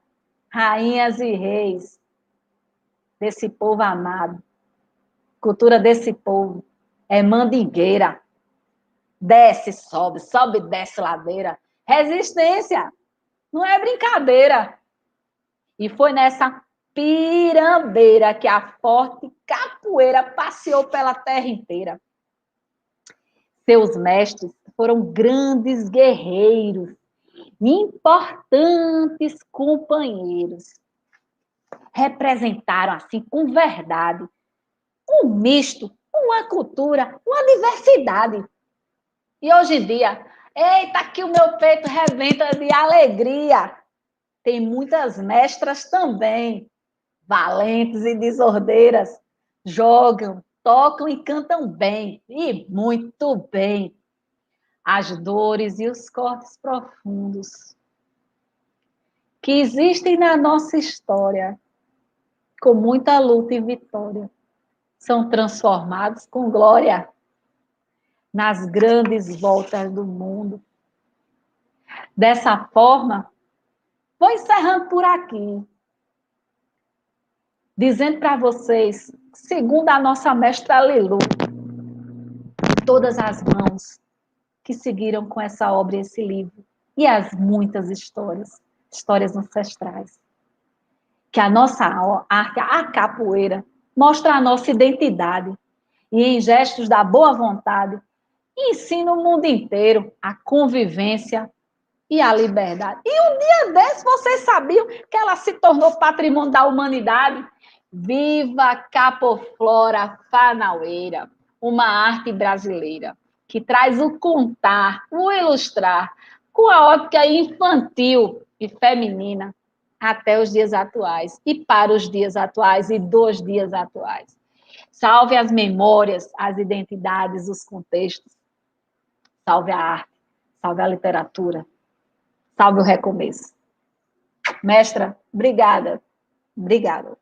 rainhas e reis desse povo amado. Cultura desse povo é mandingueira. Desce, sobe, sobe, desce ladeira. Resistência, não é brincadeira. E foi nessa pirambeira que a forte capoeira passeou pela terra inteira. Seus mestres foram grandes guerreiros, importantes companheiros. Representaram, assim, com verdade, um misto, uma cultura, uma diversidade. E hoje em dia, eita, que o meu peito rebenta de alegria. Tem muitas mestras também, valentes e desordeiras, jogam, tocam e cantam bem, e muito bem. As dores e os cortes profundos que existem na nossa história, com muita luta e vitória, são transformados com glória nas grandes voltas do mundo. Dessa forma, vou encerrando por aqui, dizendo para vocês, segundo a nossa mestra Lilu, todas as mãos que seguiram com essa obra e esse livro, e as muitas histórias ancestrais, que a nossa arte, a capoeira, mostra a nossa identidade, e em gestos da boa vontade, ensina o mundo inteiro a convivência e a liberdade. E um dia desse, vocês sabiam que ela se tornou patrimônio da humanidade? Viva Capoflora Fanaueira, uma arte brasileira que traz o contar, o ilustrar, com a ótica infantil e feminina até os dias atuais, e para os dias atuais e dos dias atuais. Salve as memórias, as identidades, os contextos. Salve a arte, salve a literatura, salve o recomeço. Mestra, obrigada. Obrigada.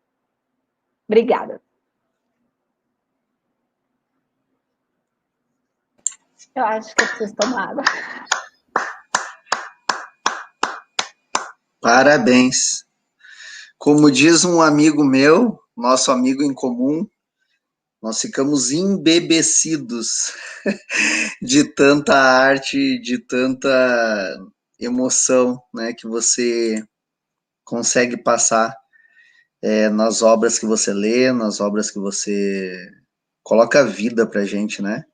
Obrigada. Eu acho que eu preciso tomar água. Parabéns. Como diz um amigo meu, nosso amigo em comum, nós ficamos embebecidos de tanta arte, de tanta emoção, né, que você consegue passar nas obras que você lê, nas obras que você coloca vida pra gente, né?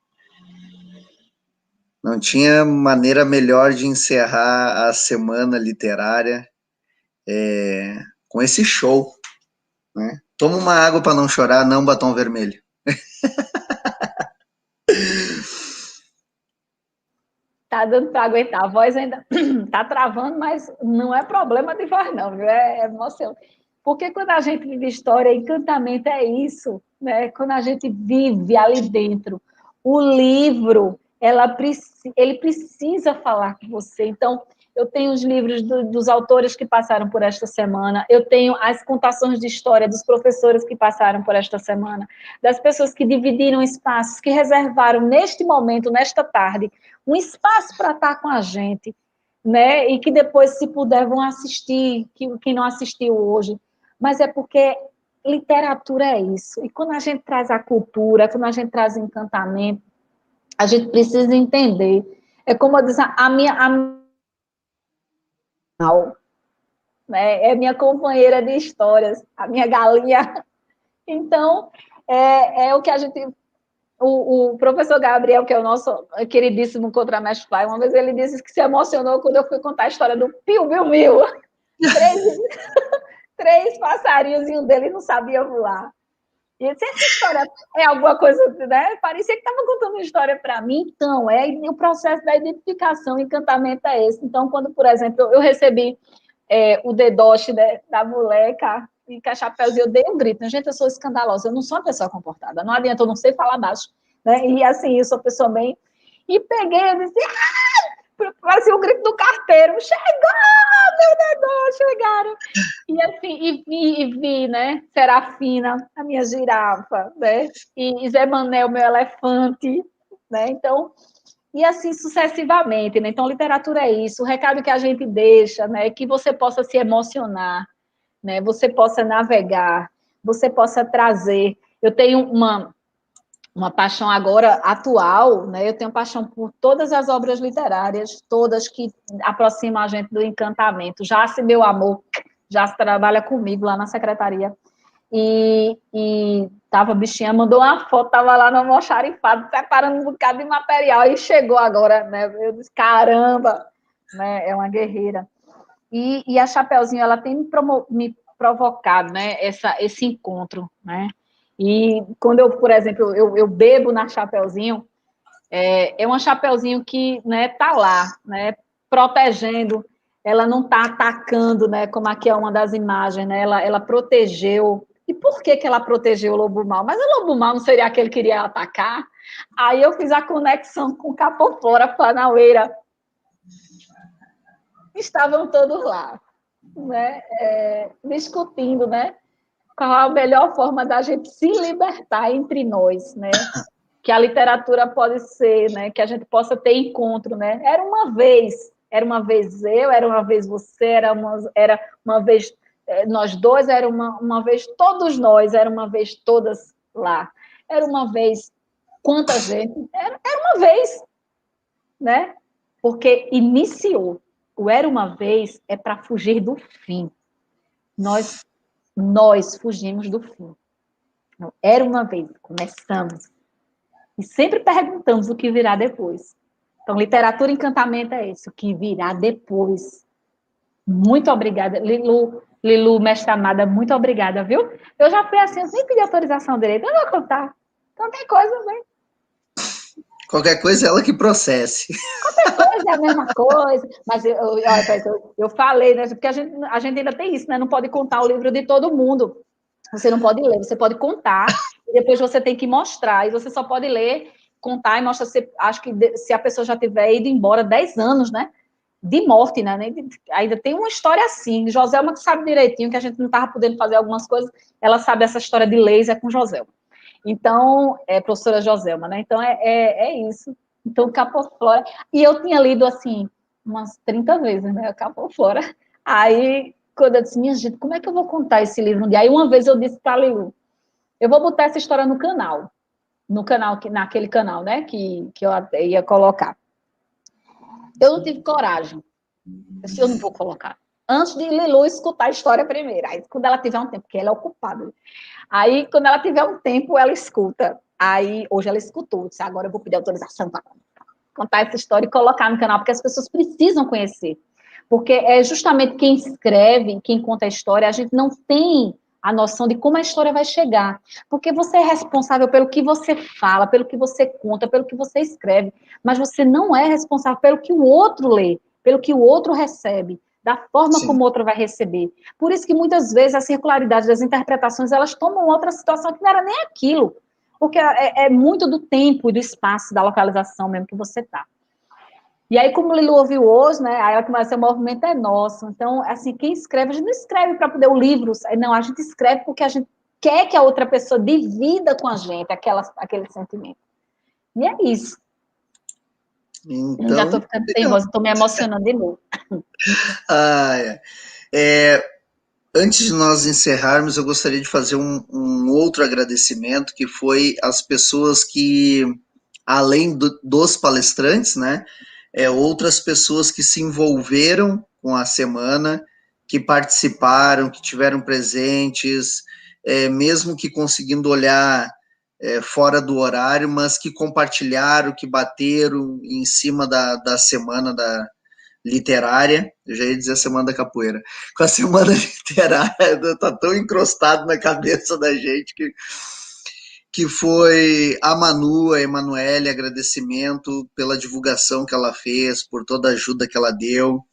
Não tinha maneira melhor de encerrar a semana literária com esse show, né? Toma uma água para não chorar, não batom vermelho. Tá dando para aguentar, a voz ainda tá travando, mas não é problema de voz não, viu? É emoção. Porque quando a gente vive história, encantamento é isso, né? Quando a gente vive ali dentro, o livro, ele precisa falar com você. Então, eu tenho os livros dos autores que passaram por esta semana, eu tenho as contações de história dos professores que passaram por esta semana, das pessoas que dividiram espaços, que reservaram neste momento, nesta tarde, um espaço para estar com a gente, né? E que depois, se puder, vão assistir, que não assistiu hoje. Mas é porque literatura é isso. E quando a gente traz a cultura, quando a gente traz o encantamento, a gente precisa entender. É como eu disse, né? É minha companheira de histórias, a minha galinha. Então, é o que a gente... O professor Gabriel, que é o nosso queridíssimo contramestre pai, uma vez ele disse que se emocionou quando eu fui contar a história do piu-biu-miu. 3 passarinhos e um deles não sabia voar. E eu disse, essa história é alguma coisa, né? Parecia que estava contando uma história para mim. Então, o processo da identificação, encantamento é esse. Então, quando, por exemplo, eu recebi o dedoche, né, da moleca, e com a Chapeuzinho, eu dei um grito, né? Gente, eu sou escandalosa, eu não sou uma pessoa comportada, não adianta, eu não sei falar baixo, né? E assim, eu sou uma pessoa bem... E peguei, eu disse, fazia o grito do carteiro, chegou, meu dedoche, chegaram. E assim, e vi, né, Serafina, a minha girafa, né? E Zé Manel, meu elefante, né? Então... E assim sucessivamente, né? Então, literatura é isso, o recado que a gente deixa, né? É que você possa se emocionar, né? Você possa navegar, você possa trazer. Eu tenho uma paixão agora atual, né? Eu tenho paixão por todas as obras literárias, todas que aproximam a gente do encantamento. Já se meu amor, já se trabalha comigo lá na secretaria. E tava, bichinha, mandou uma foto, tava lá no almoxarifado, separando um bocado de material, e chegou agora, né? Eu disse, caramba, né? É uma guerreira. E a Chapeuzinho, ela tem me provocado, né? Esse encontro, né? E quando eu, por exemplo, eu bebo na Chapeuzinho, é uma Chapeuzinho que, né, tá lá, né? Protegendo, ela não tá atacando, né? Como aqui é uma das imagens, né? Ela protegeu. E por que ela protegeu o lobo mau? Mas o lobo mau não seria aquele que iria atacar? Aí eu fiz a conexão com Capofora, Panaueira. Estavam todos lá, né? Discutindo, né? Qual a melhor forma da gente se libertar entre nós, né? Que a literatura pode ser, né? Que a gente possa ter encontro, né? Era uma vez eu, era uma vez você, era uma vez nós dois, era uma vez todos nós, era uma vez todas lá. Era uma vez quanta gente? Era uma vez, né? Porque iniciou. O era uma vez é para fugir do fim. Nós fugimos do fim. Não, era uma vez, começamos. E sempre perguntamos o que virá depois. Então, literatura e encantamento é isso, o que virá depois. Muito obrigada. Lilu, mestre amada, muito obrigada, viu? Eu já fui assim, eu nem pedi autorização direito, eu vou contar. Qualquer coisa, né? Qualquer coisa é ela que processe. Qualquer coisa é a mesma coisa. Mas eu falei, né? Porque a gente ainda tem isso, né? Não pode contar o livro de todo mundo. Você não pode ler, você pode contar, e depois você tem que mostrar, e você só pode ler, contar e mostrar, acho que se a pessoa já tiver ido embora 10 anos, né, de morte, né, ainda tem uma história assim, Joselma que sabe direitinho, que a gente não estava podendo fazer algumas coisas, ela sabe essa história de laser com Joselma. Então, professora Joselma, né, então é isso. Então, Capoflora, e eu tinha lido, assim, umas 30 vezes, né, Capoflora, aí... Quando eu disse, minha gente, como é que eu vou contar esse livro um dia? Aí uma vez eu disse para a Lilu, eu vou botar essa história no canal, naquele canal, né, que eu ia colocar. Eu não tive coragem. Eu disse, eu não vou colocar. Antes de Lilu escutar a história primeiro. Aí, quando ela tiver um tempo, porque ela é ocupada. Aí, quando ela tiver um tempo, ela escuta. Aí, hoje ela escutou. Eu disse, agora eu vou pedir autorização para contar essa história e colocar no canal, porque as pessoas precisam conhecer. Porque é justamente quem escreve, quem conta a história, a gente não tem a noção de como a história vai chegar. Porque você é responsável pelo que você fala, pelo que você conta, pelo que você escreve, mas você não é responsável pelo que o outro lê, pelo que o outro recebe, da forma Sim. como o outro vai receber. Por isso que muitas vezes a circularidade das interpretações, elas tomam outra situação que não era nem aquilo. Porque é muito do tempo e do espaço, da localização mesmo que você está. E aí, como o Lilu ouviu hoje, né, aí ela começa, o movimento é nosso. Então, assim, quem escreve, a gente não escreve para poder o livro, não, a gente escreve porque a gente quer que a outra pessoa divida com a gente aquele sentimento. E é isso. Então, já estou ficando sem voz, estou me emocionando de novo. Antes de nós encerrarmos, eu gostaria de fazer um outro agradecimento, que foi as pessoas que, além dos palestrantes, né, outras pessoas que se envolveram com a semana, que participaram, que tiveram presentes, mesmo que conseguindo olhar fora do horário, mas que compartilharam, que bateram em cima da semana literária, eu já ia dizer a semana da capoeira, com a semana literária, tá tão encrostado na cabeça da gente que foi a Manu, a Emanuele, agradecimento pela divulgação que ela fez, por toda a ajuda que ela deu.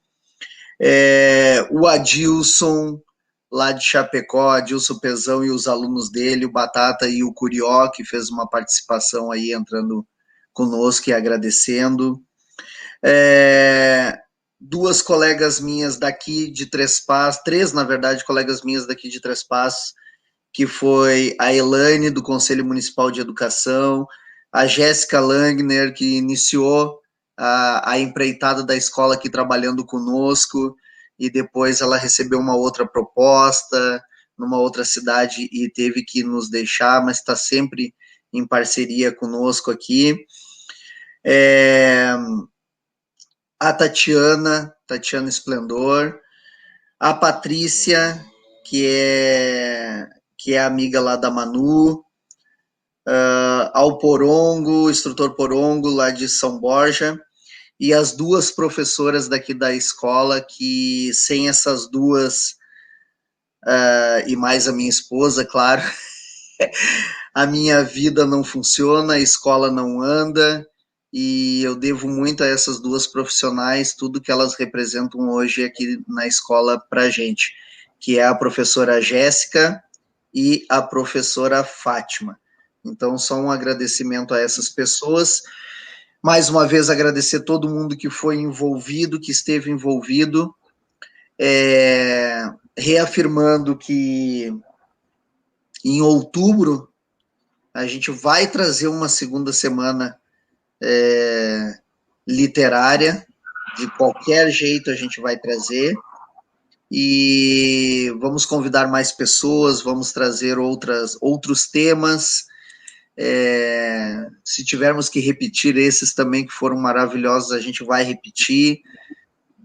O Adilson, lá de Chapecó, Adilson Pezão e os alunos dele, o Batata e o Curió, que fez uma participação aí entrando conosco e agradecendo. Duas colegas minhas daqui de Três Passos, três, na verdade, colegas minhas daqui de Três Passos, que foi a Elaine, do Conselho Municipal de Educação, a Jéssica Langner, que iniciou a empreitada da escola aqui trabalhando conosco, e depois ela recebeu uma outra proposta numa outra cidade e teve que nos deixar, mas está sempre em parceria conosco aqui. A Tatiana Esplendor, a Patrícia, que é amiga lá da Manu, ao Porongo, instrutor Porongo, lá de São Borja, e as duas professoras daqui da escola, que sem essas duas, e mais a minha esposa, claro, a minha vida não funciona, a escola não anda, e eu devo muito a essas duas profissionais, tudo que elas representam hoje aqui na escola para a gente, que é a professora Jéssica e a professora Fátima. Então, só um agradecimento a essas pessoas. Mais uma vez, agradecer todo mundo que foi envolvido, que esteve envolvido, reafirmando que em outubro a gente vai trazer uma segunda semana literária, de qualquer jeito a gente vai trazer, e vamos convidar mais pessoas, vamos trazer outros temas, se tivermos que repetir esses também que foram maravilhosos, a gente vai repetir,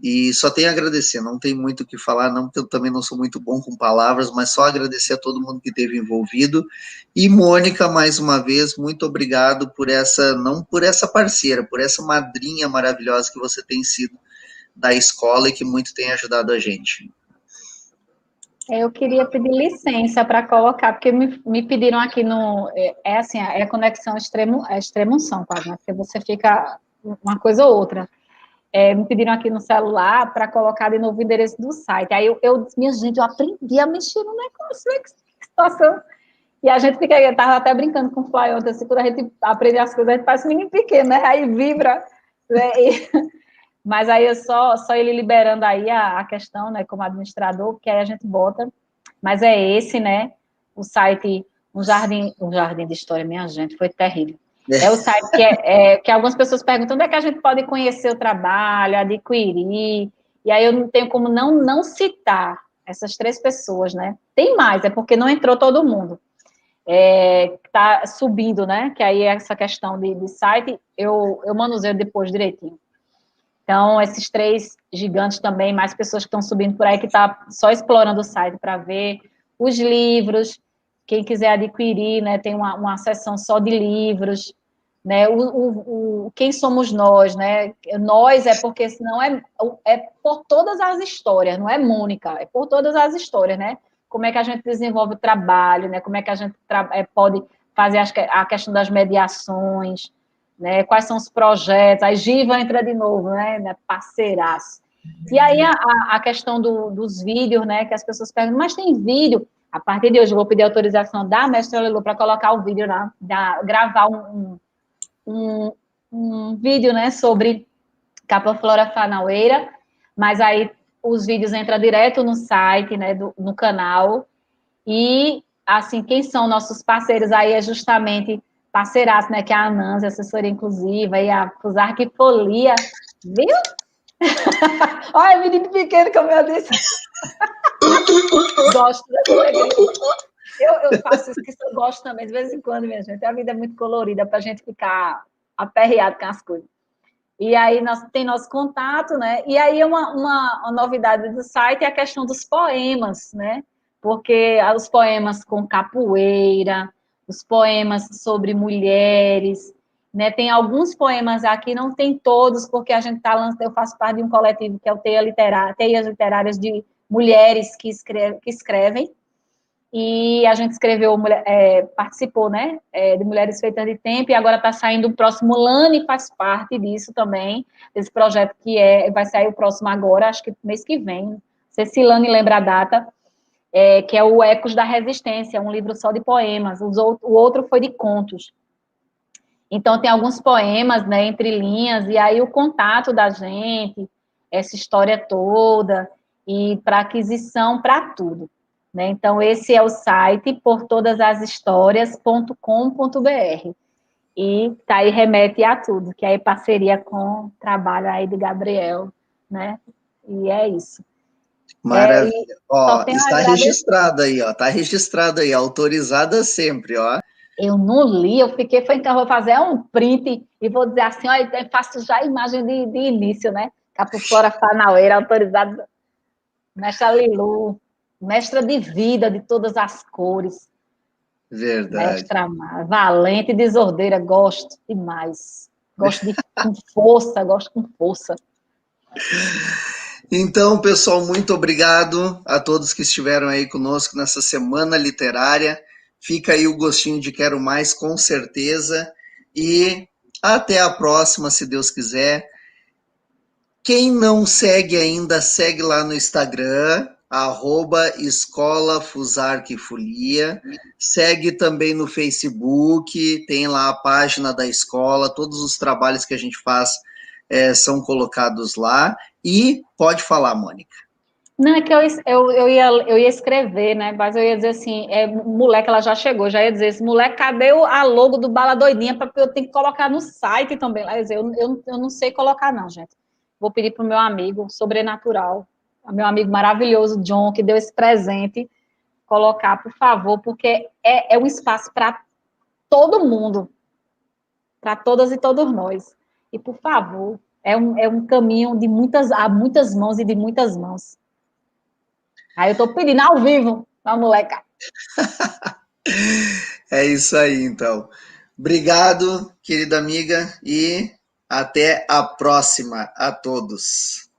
e só tenho a agradecer, não tem muito o que falar, não, porque eu também não sou muito bom com palavras, mas só agradecer a todo mundo que esteve envolvido. E Mônica, mais uma vez, muito obrigado por essa, não por essa parceira, por essa madrinha maravilhosa que você tem sido da escola e que muito tem ajudado a gente. Eu queria pedir licença para colocar, porque me pediram aqui no... assim, é conexão extrema-unção quase, né? Porque você fica uma coisa ou outra. Me pediram aqui no celular para colocar de novo o endereço do site. Aí eu disse, minha gente, eu aprendi a mexer no negócio, né? Que situação. E a gente fica, eu estava até brincando com o Fly ontem, assim, quando a gente aprende as coisas, a gente parece um menino pequeno, né? Aí vibra, né? Mas aí é só ele liberando aí a questão, né, como administrador, que aí a gente bota. Mas é esse, né, o site, um jardim de história, minha gente, foi terrível. É o site que algumas pessoas perguntam onde é que a gente pode conhecer o trabalho, adquirir, e aí eu não tenho como não citar essas 3 pessoas, né? Tem mais, é porque não entrou todo mundo. Tá subindo, né? Que aí essa questão de site, eu manuseio depois direitinho. Então, esses 3 gigantes também, mais pessoas que estão subindo por aí, que está só explorando o site para ver os livros, quem quiser adquirir, né, tem uma seção só de livros, né, quem somos nós, né, nós é porque senão é por todas as histórias, não é Mônica, é por todas as histórias, né, como é que a gente desenvolve o trabalho, né, como é que a gente pode fazer a questão das mediações, né, quais são os projetos, aí Giva entra de novo, né, parceiraço. E aí a questão dos vídeos, né, que as pessoas perguntam, mas tem vídeo? A partir de hoje eu vou pedir autorização da mestra Lelu para colocar o vídeo lá, gravar um vídeo, né, sobre Capoflora Fanaueira, mas aí os vídeos entram direto no site, né, no canal, e, assim, quem são nossos parceiros aí é justamente parceiraço, né, que é a ANANS, assessoria inclusiva, e a Fusarc Folia, viu? Olha, menino pequeno, como eu disse. Gosto dessa alegria. Eu faço isso, que eu gosto também, de vez em quando, minha gente. A vida é muito colorida para a gente ficar aperreado com as coisas. E aí tem nosso contato, né? E aí uma novidade do site é a questão dos poemas, né? Porque os poemas com capoeira, os poemas sobre mulheres, né? Tem alguns poemas aqui, não tem todos, porque a gente está lançando, eu faço parte de um coletivo que é o Teias Literárias de mulheres que escrevem, e a gente escreveu, participou, né, de Mulheres Feitas de Tempo, e agora está saindo o próximo. Lani faz parte disso também, desse projeto que vai sair o próximo agora, acho que mês que vem, não sei se Lani lembra a data, que é o Ecos da Resistência, um livro só de poemas, o outro foi de contos. Então, tem alguns poemas, né, entre linhas, e aí o contato da gente, essa história toda, e para aquisição, para tudo. Né? Então, esse é o site portodasashistorias.com.br. E tá aí, remete a tudo, que é parceria com o trabalho aí de Gabriel, né? E é isso. Maravilha. Ó, está registrado aí, ó. Está registrado aí, autorizada sempre, ó. Eu não li, eu fiquei, então vou fazer um print e vou dizer assim, ó, eu faço já a imagem de início, né? Capuflora Fanaueira, autorizada, mestra Lilu, mestra de vida de todas as cores. Verdade. Mestra valente e desordeira, gosto demais. Gosto com força, gosto com força. Então, pessoal, muito obrigado a todos que estiveram aí conosco nessa semana literária. Fica aí o gostinho de quero mais, com certeza. E até a próxima, se Deus quiser. Quem não segue ainda, segue lá no Instagram, @Escola Fusarque Folia. Segue também no Facebook, tem lá a página da escola, todos os trabalhos que a gente faz são colocados lá. E pode falar, Mônica. Não, é que eu ia escrever, né? Mas eu ia dizer assim, moleque, ela já chegou, já ia dizer esse moleque, cadê a logo do Bala Doidinha? Porque eu tenho que colocar no site também. Lá, eu não sei colocar, não, gente. Vou pedir para o meu amigo sobrenatural, meu amigo maravilhoso, John, que deu esse presente, colocar, por favor, porque é um espaço para todo mundo, para todas e todos nós. E, por favor, é um caminho de muitas mãos e de muitas mãos. Aí eu tô pedindo ao vivo pra moleca. É isso aí, então. Obrigado, querida amiga, e até a próxima a todos.